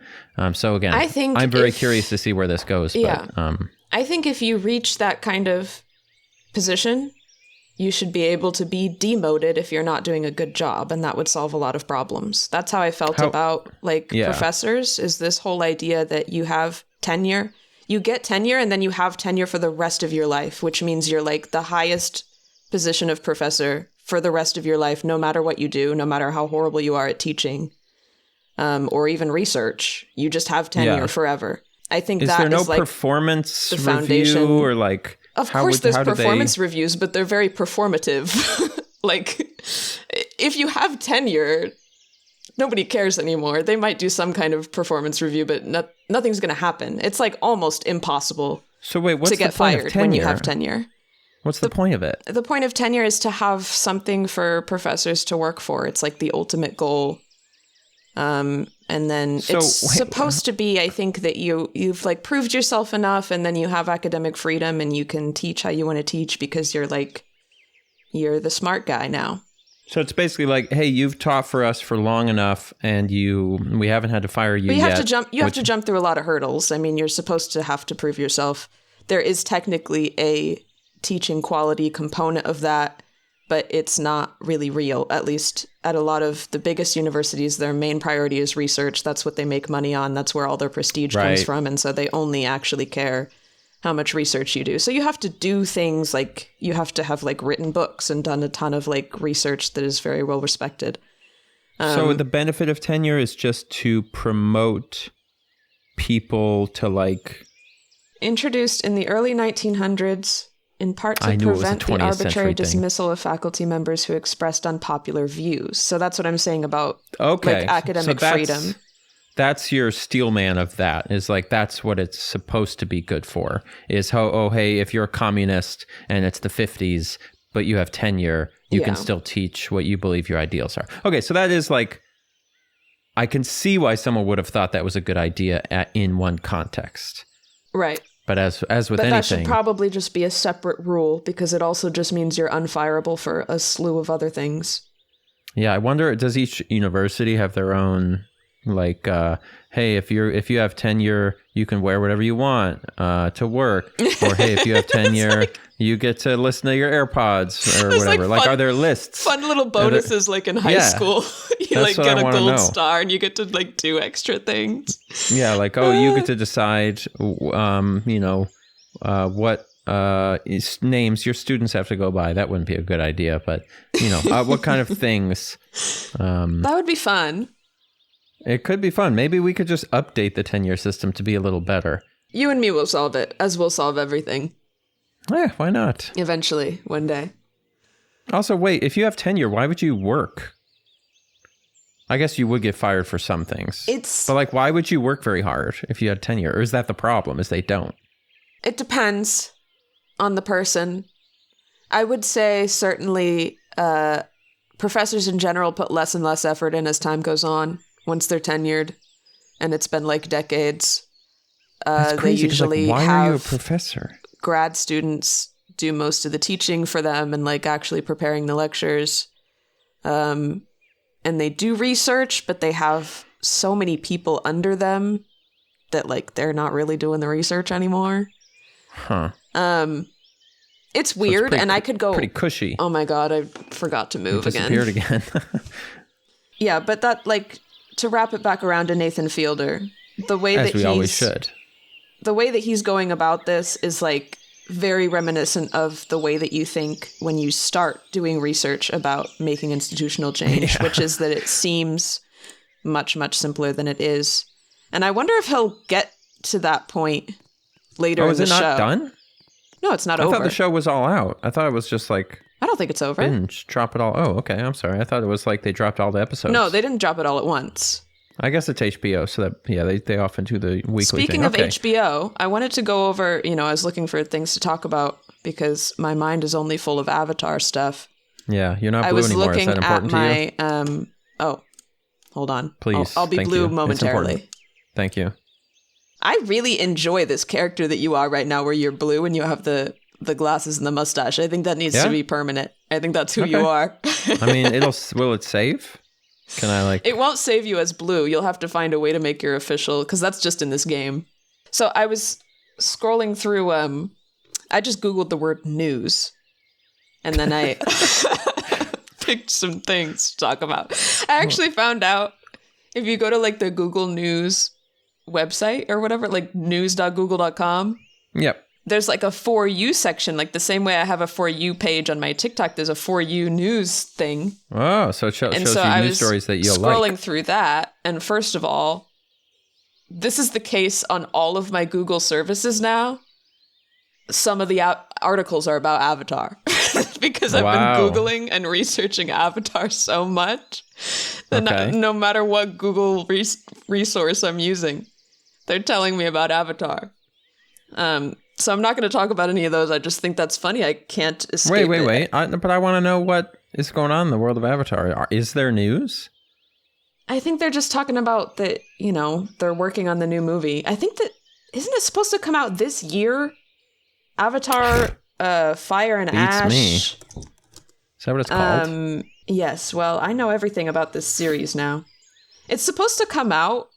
So again, I'm very curious to see where this goes. Yeah. But, I think if you reach that kind of position, you should be able to be demoted if you're not doing a good job, and that would solve a lot of problems. That's how I felt about professors, is this whole idea that you have tenure. You get tenure and then you have tenure for the rest of your life, which means you're like the highest position of professor for the rest of your life, no matter what you do, no matter how horrible you are at teaching, or even research. You just have tenure forever. I think is there no performance review or like? Of course, there's performance reviews, but they're very performative. Like, if you have tenure, nobody cares anymore. They might do some kind of performance review, but nothing's going to happen. It's like almost impossible to get fired when you have tenure. What's the point of it? The point of tenure is to have something for professors to work for. It's like the ultimate goal. And then supposed to be, I think, that you've like proved yourself enough, and then you have academic freedom and you can teach how you want to teach because you're the smart guy now. So it's basically like, hey, you've taught for us for long enough, and we haven't had to fire you yet. You have to jump through a lot of hurdles. I mean, you're supposed to have to prove yourself. There is technically a teaching quality component of that, but it's not really real. At least at a lot of the biggest universities, their main priority is research. That's what they make money on. That's where all their prestige comes from. And so they only actually care how much research you do. So you have to do things like you have to have like written books and done a ton of like research that is very well respected. So the benefit of tenure is just to promote people to like... Introduced in the early 1900s, in part to prevent the arbitrary dismissal of faculty members who expressed unpopular views. So that's what I'm saying about like academic freedom. That's your steel man of that, is like, that's what it's supposed to be good for, is hey, if you're a communist and it's the 50s, but you have tenure, you can still teach what you believe your ideals are. Okay, so that is like, I can see why someone would have thought that was a good idea in one context. Right. But as with anything... that should probably just be a separate rule, because it also just means you're unfireable for a slew of other things. Yeah, I wonder, does each university have their own... Like, hey, if you have tenure, you can wear whatever you want to work. Or hey, if you have tenure, you get to listen to your AirPods or whatever. Like, are there lists? Fun little bonuses like in high school. You like get a gold star and you get to like do extra things. Yeah, like, you get to decide, what names your students have to go by. That wouldn't be a good idea, but what kind of things? That would be fun. It could be fun. Maybe we could just update the tenure system to be a little better. You and me will solve it, as we'll solve everything. Yeah, why not? Eventually, one day. Also, wait, if you have tenure, why would you work? I guess you would get fired for some things. But like, why would you work very hard if you had tenure? Or is that the problem, is they don't? It depends on the person. I would say certainly professors in general put less and less effort in as time goes on. Once they're tenured, and it's been like decades, they usually why have are you a professor? Grad students do most of the teaching for them and like actually preparing the lectures. And they do research, but they have so many people under them that like they're not really doing the research anymore. Huh. It's weird, and I could go pretty cushy. Oh my god, I forgot to move again. Disappeared again. Yeah, but that like. To wrap it back around to Nathan Fielder, the way that he's going about this is like very reminiscent of the way that you think when you start doing research about making institutional change, which is that it seems much, much simpler than it is. And I wonder if he'll get to that point later in the show. Is it not done? No, it's not over. I thought the show was all out. I thought it was just like... I don't think it's over. Binge, drop it all. Oh, okay. I'm sorry. I thought it was like they dropped all the episodes. No, they didn't drop it all at once. I guess it's HBO, so that they often do the weekly Speaking thing. of HBO, I wanted to go over, I was looking for things to talk about because my mind is only full of Avatar stuff. Yeah, you're not blue anymore. Is that important to you? Hold on. Please. I'll be blue momentarily. Thank you. I really enjoy this character that you are right now, where you're blue and you have the glasses and the mustache. I think that needs to be permanent. I think that's who you are. I mean, will it save? Can I like... It won't save you as blue. You'll have to find a way to make your official, because that's just in this game. So I was scrolling through, I just Googled the word news. And then I picked some things to talk about. I actually found out if you go to like the Google News website or whatever, like news.google.com. Yep. There's like a For You section, like the same way I have a For You page on my TikTok, there's a For You news thing. Oh, so it shows you news stories that you'll like. Scrolling through that, and first of all, this is the case on all of my Google services now. Some of the articles are about Avatar because I've been Googling and researching Avatar so much that no matter what Google resource I'm using, they're telling me about Avatar. So I'm not going to talk about any of those. I just think that's funny. I can't escape it. Wait. But I want to know what is going on in the world of Avatar. Is there news? I think they're just talking about that, they're working on the new movie. I think that, isn't it supposed to come out this year? Avatar, Fire and Ash. Me. Is that what it's called? Yes. Well, I know everything about this series now. It's supposed to come out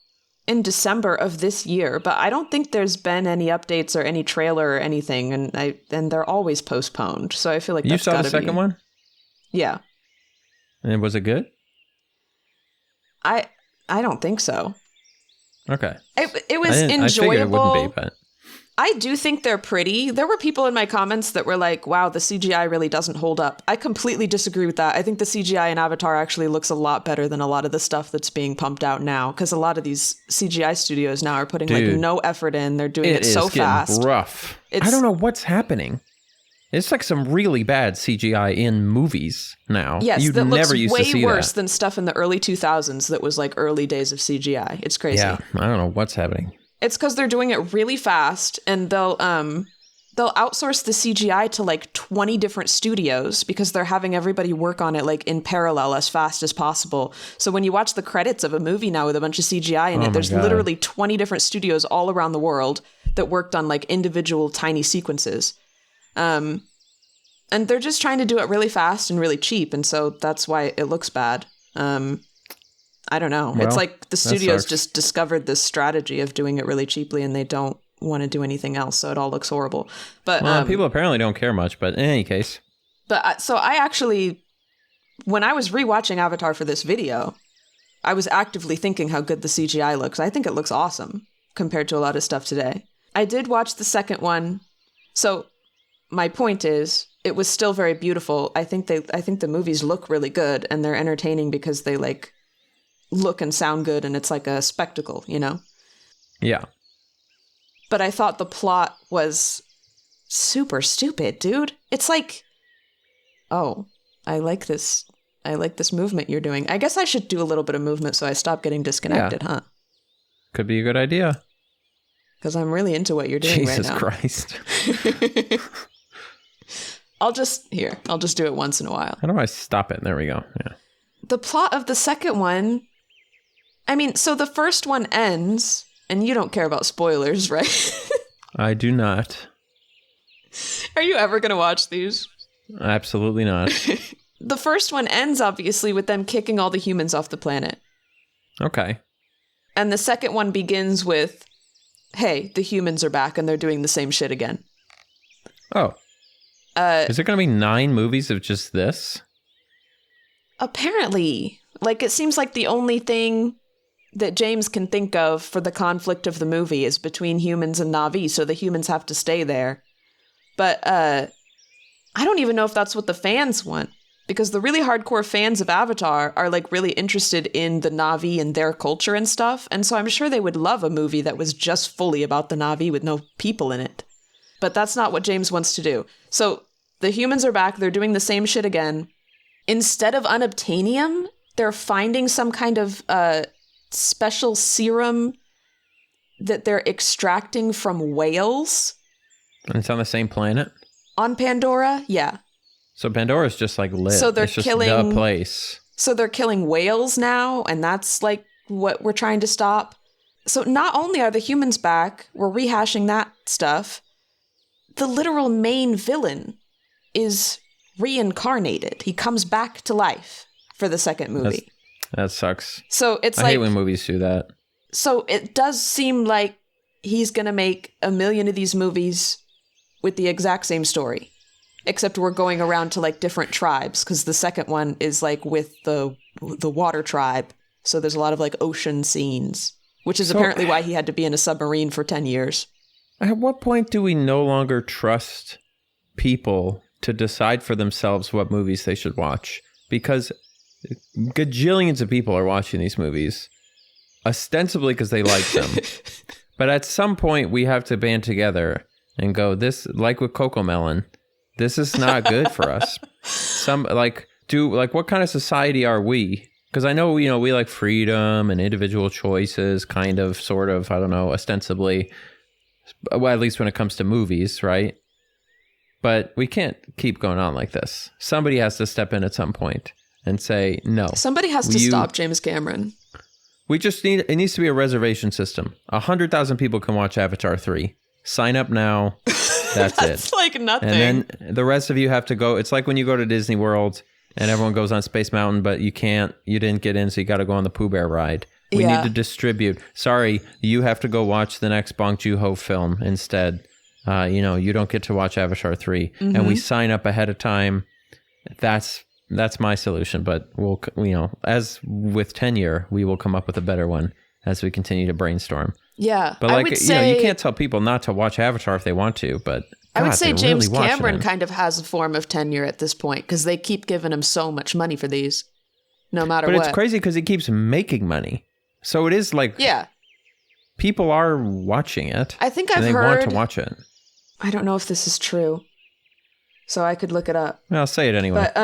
in December of this year, but I don't think there's been any updates or any trailer or anything, and they're always postponed. So I feel like that's gotta be... You saw the second one? Yeah. And was it good? I don't think so. Okay. It was enjoyable. I figured it wouldn't be, but... I do think they're pretty. There were people in my comments that were like, wow, the CGI really doesn't hold up. I completely disagree with that. I think the CGI in Avatar actually looks a lot better than a lot of the stuff that's being pumped out now, because a lot of these CGI studios now are putting like no effort in. They're doing it so fast. It's rough. I don't know what's happening. It's like some really bad CGI in movies now. Yes, You'd that never looks used way to see worse that. than stuff in the early 2000s that was like early days of CGI. It's crazy. Yeah, I don't know what's happening. It's because they're doing it really fast, and they'll outsource the CGI to like 20 different studios because they're having everybody work on it like in parallel as fast as possible. So when you watch the credits of a movie now with a bunch of CGI in it, there's literally 20 different studios all around the world that worked on like individual tiny sequences. And they're just trying to do it really fast and really cheap, and so that's why it looks bad. I don't know. Well, it's like the studios just discovered this strategy of doing it really cheaply, and they don't want to do anything else, so it all looks horrible. But people apparently don't care much, but in any case. But so I actually, when I was rewatching Avatar for this video, I was actively thinking how good the CGI looks. I think it looks awesome compared to a lot of stuff today. I did watch the second one. So my point is, it was still very beautiful. I think the movies look really good, and they're entertaining because they like look and sound good, and it's like a spectacle, Yeah. But I thought the plot was super stupid, dude. It's like, oh, I like this movement you're doing. I guess I should do a little bit of movement so I stop getting disconnected, huh? Could be a good idea. Because I'm really into what you're doing right now. Jesus Christ. I'll just do it once in a while. How do I stop it? There we go. Yeah. The plot of the second one, I mean, so the first one ends, and you don't care about spoilers, right? I do not. Are you ever going to watch these? Absolutely not. The first one ends, obviously, with them kicking all the humans off the planet. Okay. And the second one begins with, hey, the humans are back, and they're doing the same shit again. Oh. Is there going to be 9 movies of just this? Apparently. Like, it seems like the only thing that James can think of for the conflict of the movie is between humans and Na'vi, so the humans have to stay there. But I don't even know if that's what the fans want, because the really hardcore fans of Avatar are like really interested in the Na'vi and their culture and stuff, and so I'm sure they would love a movie that was just fully about the Na'vi with no people in it. But that's not what James wants to do. So the humans are back, they're doing the same shit again. Instead of unobtainium, they're finding some kind of special serum that they're extracting from whales. And it's on the same planet? On Pandora, yeah. So Pandora's just like lit. So they're it's just killing the place. So they're killing whales now, and that's like what we're trying to stop. So not only are the humans back, we're rehashing that stuff, the literal main villain is reincarnated. He comes back to life for the second movie. That sucks. So it's I hate when movies do that. So it does seem like he's going to make a million of these movies with the exact same story. Except we're going around to like different tribes, because the second one is like with the water tribe. So there's a lot of like ocean scenes, which is apparently why he had to be in a submarine for 10 years. At what point do we no longer trust people to decide for themselves what movies they should watch? Because gajillions of people are watching these movies, ostensibly because they like them. But at some point, we have to band together and go, this, like with Cocomelon, this is not good for us. What kind of society are we? Because I know, we like freedom and individual choices, kind of, sort of, I don't know, ostensibly. Well, at least when it comes to movies, right? But we can't keep going on like this. Somebody has to step in at some point and say, no. Somebody has to stop James Cameron. It needs to be a reservation system. 100,000 people can watch Avatar 3. Sign up now. That's it. It's like nothing. And then the rest of you have to go. It's like when you go to Disney World and everyone goes on Space Mountain, but you didn't get in, so you got to go on the Pooh Bear ride. We need to distribute. Sorry, you have to go watch the next Bong Joon-ho film instead. You don't get to watch Avatar 3. Mm-hmm. And we sign up ahead of time. That's my solution. But we'll, as with tenure, we will come up with a better one as we continue to brainstorm. Yeah. But like, you can't tell people not to watch Avatar if they want to, but I would say James Cameron kind of has a form of tenure at this point, because they keep giving him so much money for these, no matter what. But it's crazy because he keeps making money. So it is like, people are watching it. I think I've heard. They want to watch it. I don't know if this is true, so I could look it up. I'll say it anyway. But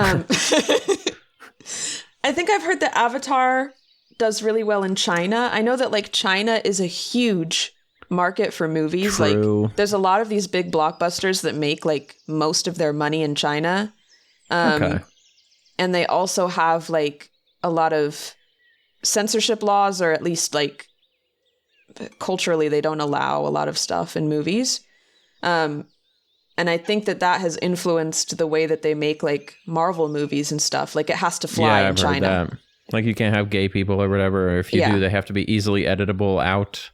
I think I've heard that Avatar does really well in China. I know that like China is a huge market for movies. True. Like there's a lot of these big blockbusters that make like most of their money in China. Okay. And they also have like a lot of censorship laws, or at least like culturally they don't allow a lot of stuff in movies. And I think that has influenced the way that they make like Marvel movies and stuff. Like it has to fly in China. Heard that. Like you can't have gay people or whatever. Or if you do, they have to be easily editable out.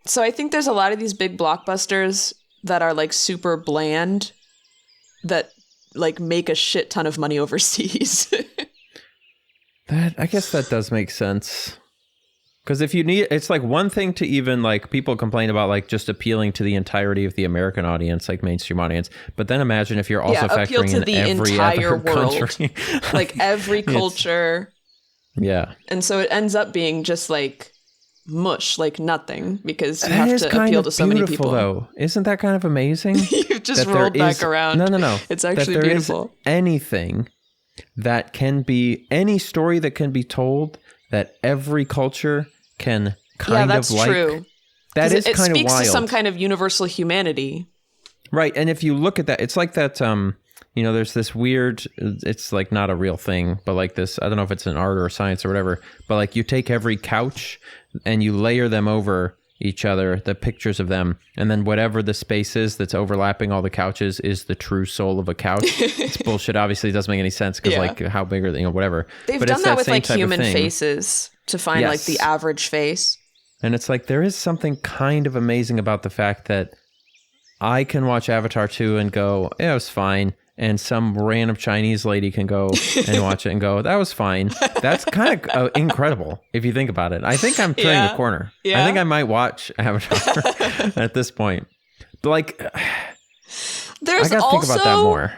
So I think there's a lot of these big blockbusters that are like super bland that like make a shit ton of money overseas. I guess that does make sense. Because if you need, it's like one thing to even like people complain about like just appealing to the entirety of the American audience, like mainstream audience. But then imagine if you're also factoring to in the every entire other world, country. like every culture. Yeah. And so it ends up being just like mush, like nothing, because you have to appeal to so many people. Though. Isn't that kind of amazing? You've just rolled back around. No. It's actually beautiful. Anything that can be, any story that can be told that every culture can kind of like. Yeah, that's true. That is kind of wild. It speaks to some kind of universal humanity. Right. And if you look at that, it's like that, there's this weird, it's like not a real thing, but like this, I don't know if it's an art or science or whatever, but like you take every couch and you layer them over each other, the pictures of them, and then whatever the space is that's overlapping all the couches is the true soul of a couch. It's bullshit. Obviously, it doesn't make any sense because like how big are they, whatever. They've done that with like human faces to find like the average face. And it's like there is something kind of amazing about the fact that I can watch Avatar 2 and go, yeah, it was fine. And some random Chinese lady can go and watch it and go, that was fine. That's kind of incredible if you think about it. I think I'm turning the corner. Yeah. I think I might watch Avatar at this point. But like, there's I gotta think about that more.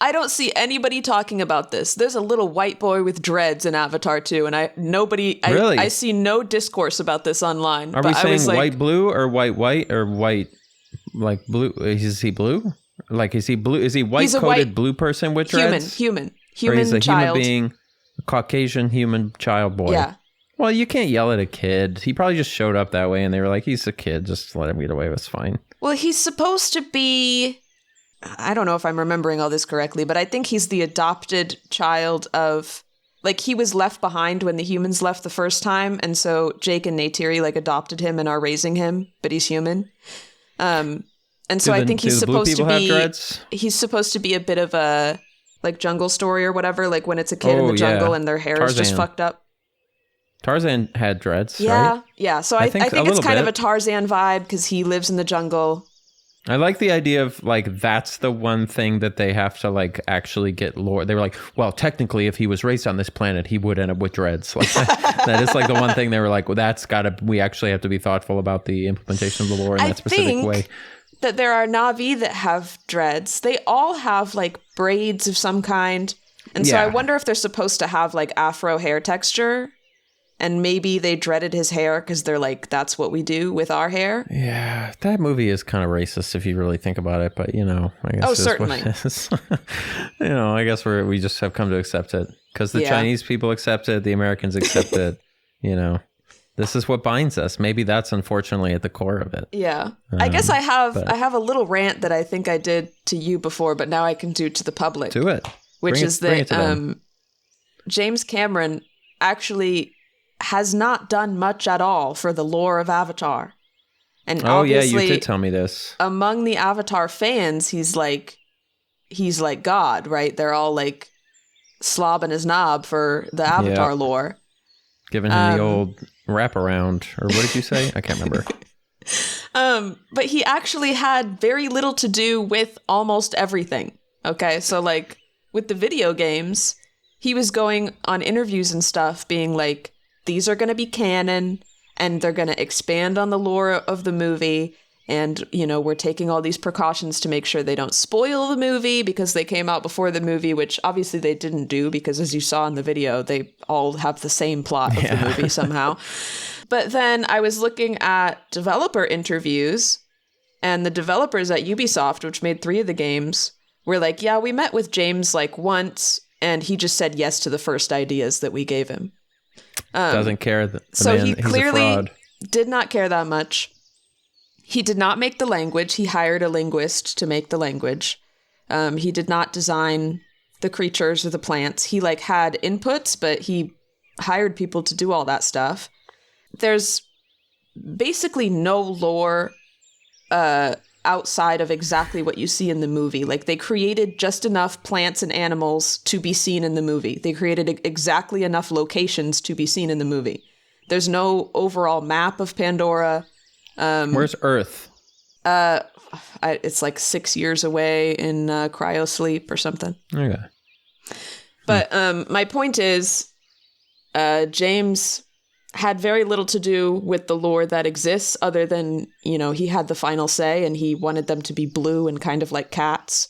I don't see anybody talking about this. There's a little white boy with dreads in Avatar 2, and I see no discourse about this online. Are we saying white blue or white or white like blue? Is he blue? Like, is he blue? Is he white-coated blue person with dreads? Human or he's a child. Human being, a Caucasian human child boy. Yeah. Well, you can't yell at a kid. He probably just showed up that way, and they were like, he's a kid. Just let him get away. It's fine. Well, he's supposed to be... I don't know if I'm remembering all this correctly, but I think he's the adopted child of like he was left behind when the humans left the first time, and so Jake and Neytiri like adopted him and are raising him, but he's human. And so I think he's supposed to be a bit of a like jungle story or whatever, like when it's a kid in the jungle and their hair is just fucked up. Tarzan had dreads, right? Yeah. So I think it's kind of a Tarzan vibe because he lives in the jungle. I like the idea of like that's the one thing that they have to like actually get lore. They were like, well, technically, if he was raised on this planet, he would end up with dreads. Like that is like the one thing they were like, well, we actually have to be thoughtful about the implementation of the lore in that specific way. That there are Na'vi that have dreads. They all have like braids of some kind. And so I wonder if they're supposed to have like afro hair texture. And maybe they dreaded his hair because they're like, that's what we do with our hair. Yeah, that movie is kind of racist if you really think about it. But, I guess oh, certainly. I guess we just have come to accept it because the Chinese people accept it. The Americans accept it. This is what binds us. Maybe that's unfortunately at the core of it. Yeah. I guess I have a little rant that I think I did to you before, but now I can do to the public. Do it. Which is that James Cameron actually has not done much at all for the lore of Avatar. And obviously, you did tell me this. Among the Avatar fans, he's like God, right? They're all like slobbing his knob for the Avatar lore. Giving him the old wraparound, or what did you say? I can't remember. But he actually had very little to do with almost everything. Okay, so like with the video games, he was going on interviews and stuff being like, these are going to be canon and they're going to expand on the lore of the movie. And, we're taking all these precautions to make sure they don't spoil the movie because they came out before the movie, which obviously they didn't do because as you saw in the video, they all have the same plot of the movie somehow. But then I was looking at developer interviews and the developers at Ubisoft, which made 3 of the games, were like, yeah, we met with James like once and he just said yes to the first ideas that we gave him. Doesn't care. So he clearly did not care that much. He did not make the language. He hired a linguist to make the language. He did not design the creatures or the plants. He had inputs, but he hired people to do all that stuff. There's basically no lore outside of exactly what you see in the movie. Like, they created just enough plants and animals to be seen in the movie. They created exactly enough locations to be seen in the movie. There's no overall map of Pandora. Where's Earth? It's like 6 years away in cryosleep or something. Okay. But my point is, James had very little to do with the lore that exists other than, he had the final say and he wanted them to be blue and kind of like cats.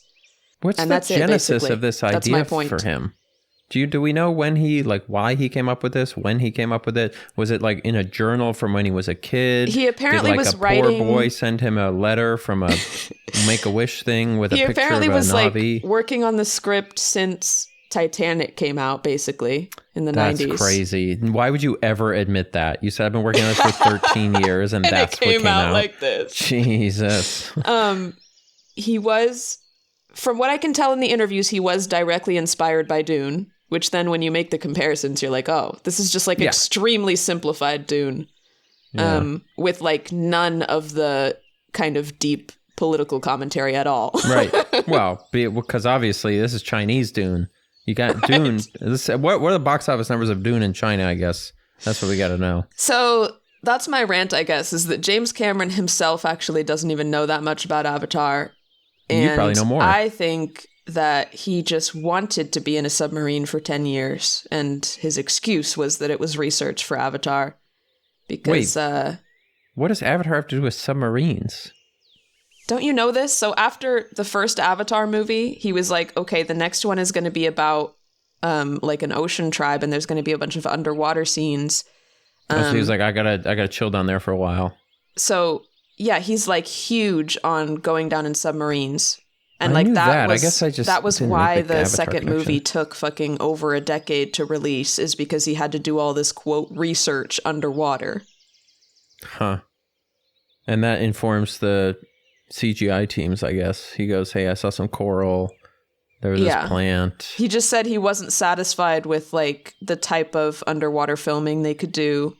What's the genesis of this idea for him? Do we know when why he came up with this? When he came up with it? Was it in a journal from when he was a kid? He apparently was writing. Did a poor boy send him a letter from a Make-A-Wish thing with a picture of a Na'vi? He apparently was working on the script since Titanic came out, basically, in the 90s. That's crazy. Why would you ever admit that? You said, I've been working on this for 13 years, and that's what came out. Like this. Jesus. He was, from what I can tell in the interviews, he was directly inspired by Dune, which then when you make the comparisons, you're like, oh, this is just extremely simplified Dune, with none of the kind of deep political commentary at all. Right. Well, because obviously this is Chinese Dune. You got Dune. What are the box office numbers of Dune in China, I guess? That's what we got to know. So that's my rant, I guess, is that James Cameron himself actually doesn't even know that much about Avatar. And you probably know more. I think that he just wanted to be in a submarine for 10 years. And his excuse was that it was research for Avatar. Because, what does Avatar have to do with submarines? Don't you know this? So after the first Avatar movie, he was like, okay, the next one is going to be about an ocean tribe and there's going to be a bunch of underwater scenes. So he was like, I gotta chill down there for a while. So yeah, he's huge on going down in submarines. And I knew that was, I guess I just that was didn't why make the second connection. movie took fucking over a decade to release, is because he had to do all this quote research underwater. Huh. And that informs the CGI teams, I guess. He goes, hey, I saw some coral. There was this plant. He just said he wasn't satisfied with like the type of underwater filming they could do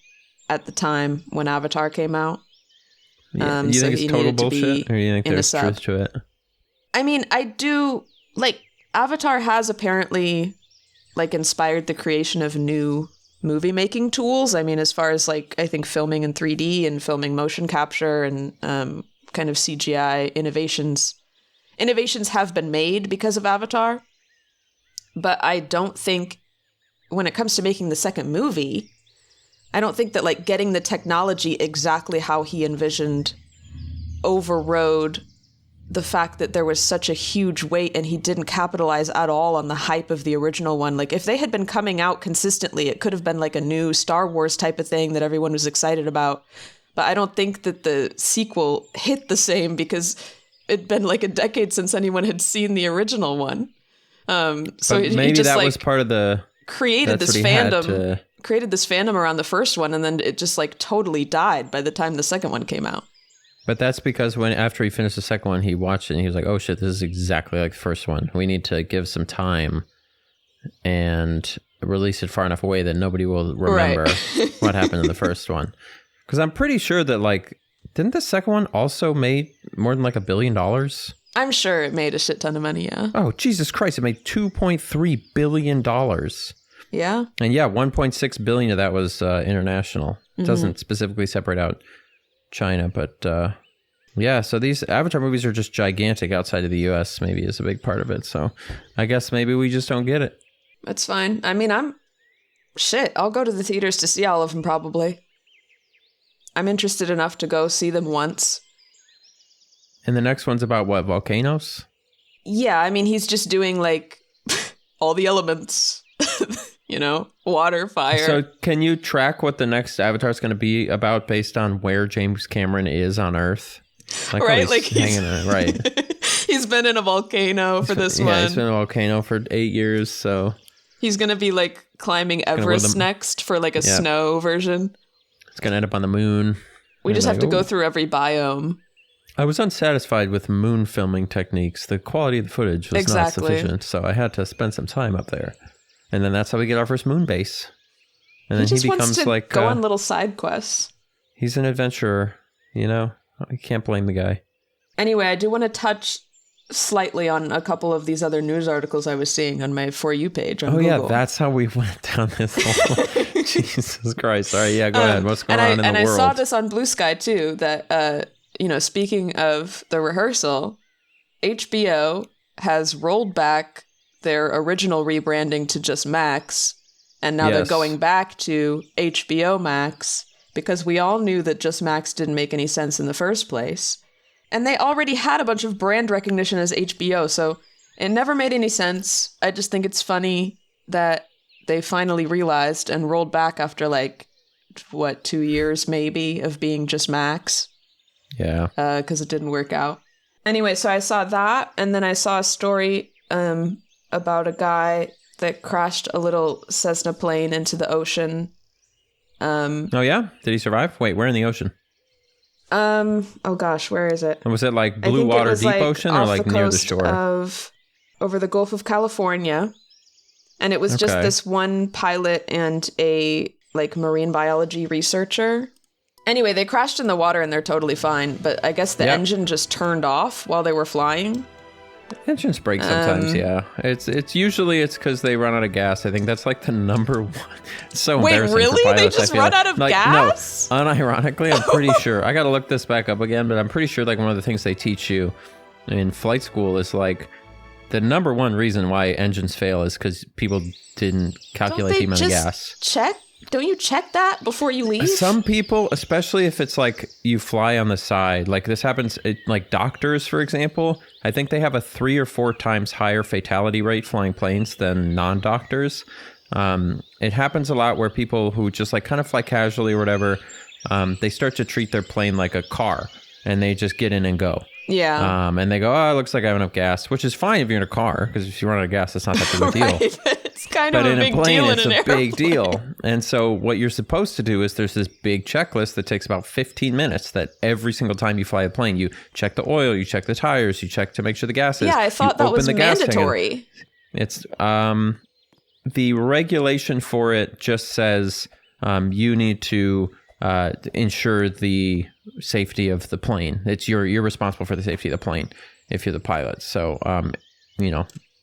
at the time when Avatar came out. Yeah. You think it's total bullshit, or you think there's truth to it? I mean, I do like Avatar has apparently like inspired the creation of new movie making tools. I mean, as far as like I think filming in 3D and filming motion capture and kind of CGI innovations have been made because of Avatar. But I don't think when it comes to making the second movie, I don't think that like getting the technology exactly how he envisioned overrode the fact that there was such a huge weight and he didn't capitalize at all on the hype of the original one. Like if they had been coming out consistently, it could have been like a new Star Wars type of thing that everyone was excited about. But I don't think that the sequel hit the same because it'd been like a decade since anyone had seen the original one. So maybe just, that like, was part of the created this fandom around the first one, and then it just like totally died by the time the second one came out. But that's because after he finished the second one, he watched it and he was like, oh shit, this is exactly like the first one. We need to give some time and release it far enough away that nobody will remember what happened in the first one. Because I'm pretty sure that like, didn't the second one also made more than like $1 billion? I'm sure it made a shit ton of money, yeah. Oh, Jesus Christ. It made $2.3 billion. Yeah? And yeah, 1.6 billion of that was international. It doesn't specifically separate out China, but yeah, so these Avatar movies are just gigantic outside of the US, maybe is a big part of it. So I guess maybe we just don't get it. That's fine. I mean, I'll go to the theaters to see all of them probably. I'm interested enough to go see them once. And the next one's about what, volcanoes? Yeah, I mean, he's just doing like all the elements, you know, water, fire. So can you track what the next Avatar is going to be about based on where James Cameron is on Earth? Like, right, oh, like right. He's been in a volcano for this one. Yeah, he's been in a volcano for 8 years, so he's going to be like climbing Everest next for like a snow version. It's going to end up on the moon. We just have to go through every biome. I was unsatisfied with moon filming techniques. The quality of the footage was not sufficient, so I had to spend some time up there. And then that's how we get our first moon base. And then he becomes wants to like go on little side quests. He's an adventurer, you know. I can't blame the guy. Anyway, I do want to touch slightly on a couple of these other news articles I was seeing on my For You page on Google. Yeah, that's how we went down this whole... Jesus Christ. All right, yeah, go ahead. What's going on in the world? And I saw this on Blue Sky, too, that, you know, speaking of the rehearsal, HBO has rolled back their original rebranding to just Max, and now they're going back to HBO Max, because we all knew that just Max didn't make any sense in the first place. And they already had a bunch of brand recognition as HBO, so it never made any sense. I just think it's funny that they finally realized and rolled back after, like, 2 years maybe of being just Max? Yeah. Because it didn't work out. Anyway, so I saw that, and then I saw a story about a guy that crashed a little Cessna plane into the ocean. Oh, yeah? Did he survive? Wait, where in the ocean? Oh gosh, where is it? And was it like blue water, deep ocean, or like near the shore? Over the Gulf of California. And it was just this one pilot and a like marine biology researcher. Anyway, they crashed in the water and they're totally fine, but I guess the engine just turned off while they were flying. Engines break sometimes, yeah. It's usually because they run out of gas. I think that's like the number one. It's so embarrassing. Wait, really? They just run out of gas? No, unironically, I'm pretty sure. I got to look this back up again, but I'm pretty sure like one of the things they teach you in flight school is like the number one reason why engines fail is because people didn't calculate the amount of gas. Don't you check that before you leave? Some people, especially if it's like you fly on the side, like this happens, like doctors, for example, I think they have a 3 or 4 times higher fatality rate flying planes than non-doctors. It happens a lot where people who just like kind of fly casually or whatever, they start to treat their plane like a car and they just get in and go. Yeah. And they go, oh, it looks like I have enough gas, which is fine if you're in a car, because if you run out of gas, it's not that big a deal. Right. It's kind But of a in a big plane, deal in it's an a airplane. big deal. And so what you're supposed to do is there's this big checklist that takes about 15 minutes that every single time you fly a plane, you check the oil, you check the tires, you check to make sure the gas is. Yeah, I thought that was mandatory. It's the regulation for it just says you need to ensure the safety of the plane. You're responsible for the safety of the plane if you're the pilot. So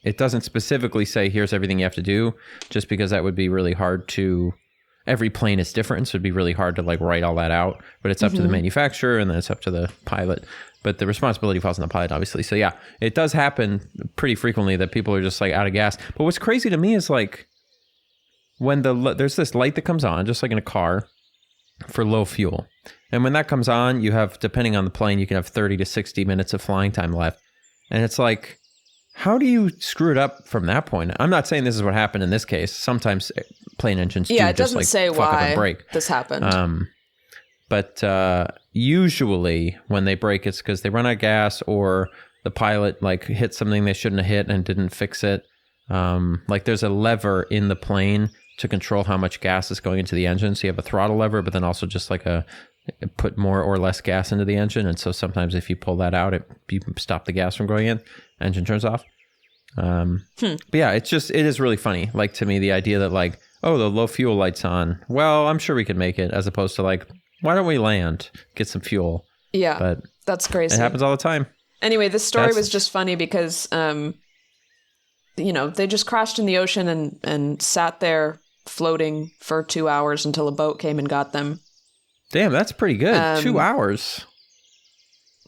it doesn't specifically say here's everything you have to do, just because that would be really hard to. Every plane is different, so it'd be really hard to write all that out. But it's up to the manufacturer, and then it's up to the pilot. But the responsibility falls on the pilot, obviously. So yeah, it does happen pretty frequently that people are just out of gas. But what's crazy to me is when there's this light that comes on, just like in a car, for low fuel. And when that comes on, you have, depending on the plane, you can have 30 to 60 minutes of flying time left. And it's how do you screw it up from that point? I'm not saying this is what happened in this case. Sometimes plane engines do it just doesn't say fuck up why and break. this happened. But usually when they break, it's because they run out of gas, or the pilot hit something they shouldn't have hit and didn't fix it. There's a lever in the plane to control how much gas is going into the engine. So you have a throttle lever, but then also just put more or less gas into the engine. And so sometimes if you pull that out, you stop the gas from going in, engine turns off. But yeah, it is really funny. To me, the idea that oh, the low fuel light's on. Well, I'm sure we can make it, as opposed to why don't we land, get some fuel? Yeah, but that's crazy. It happens all the time. Anyway, this story was just funny because, they just crashed in the ocean and sat there floating for 2 hours until a boat came and got them. Damn, that's pretty good. 2 hours.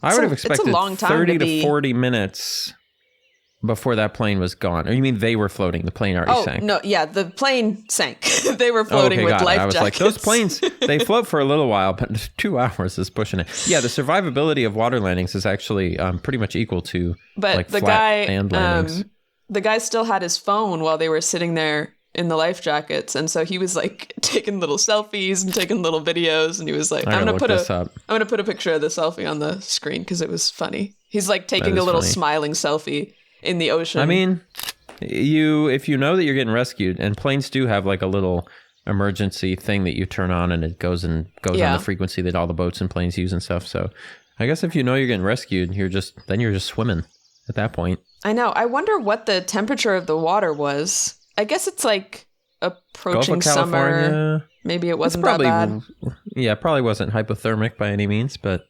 I would have expected a long time 30 to 40 minutes before that plane was gone. Or you mean they were floating? The plane already sank? No, yeah, the plane sank. They were floating with life jackets. I was those planes, they float for a little while, but 2 hours is pushing it. Yeah, the survivability of water landings is actually pretty much equal to the flat guy, land landings. The guy still had his phone while they were sitting there in the life jackets, and so he was taking little selfies and taking little videos, and he was I'm gonna put a picture of the selfie on the screen because it was funny. He's taking a little smiling selfie in the ocean. I mean, if you know that you're getting rescued, and planes do have a little emergency thing that you turn on, and it goes on the frequency that all the boats and planes use and stuff. So I guess if you know you're getting rescued, you're just swimming at that point. I know. I wonder what the temperature of the water was. I guess it's approaching summer. Maybe it wasn't that bad. Yeah, probably wasn't hypothermic by any means, but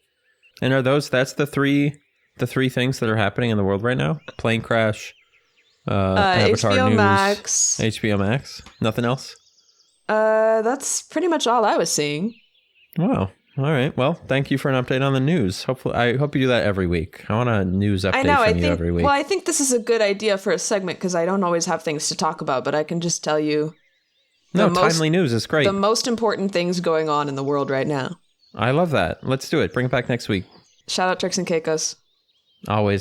and are that's the three things that are happening in the world right now? Plane crash, Avatar HBO news, Max. HBO Max. Nothing else? That's pretty much all I was seeing. Wow. All right. Well, thank you for an update on the news. I hope you do that every week. I want a news update from you every week. Well, I think this is a good idea for a segment because I don't always have things to talk about, but I can just tell you. Timely news is great. The most important things going on in the world right now. I love that. Let's do it. Bring it back next week. Shout out Tricks and Caicos. Always.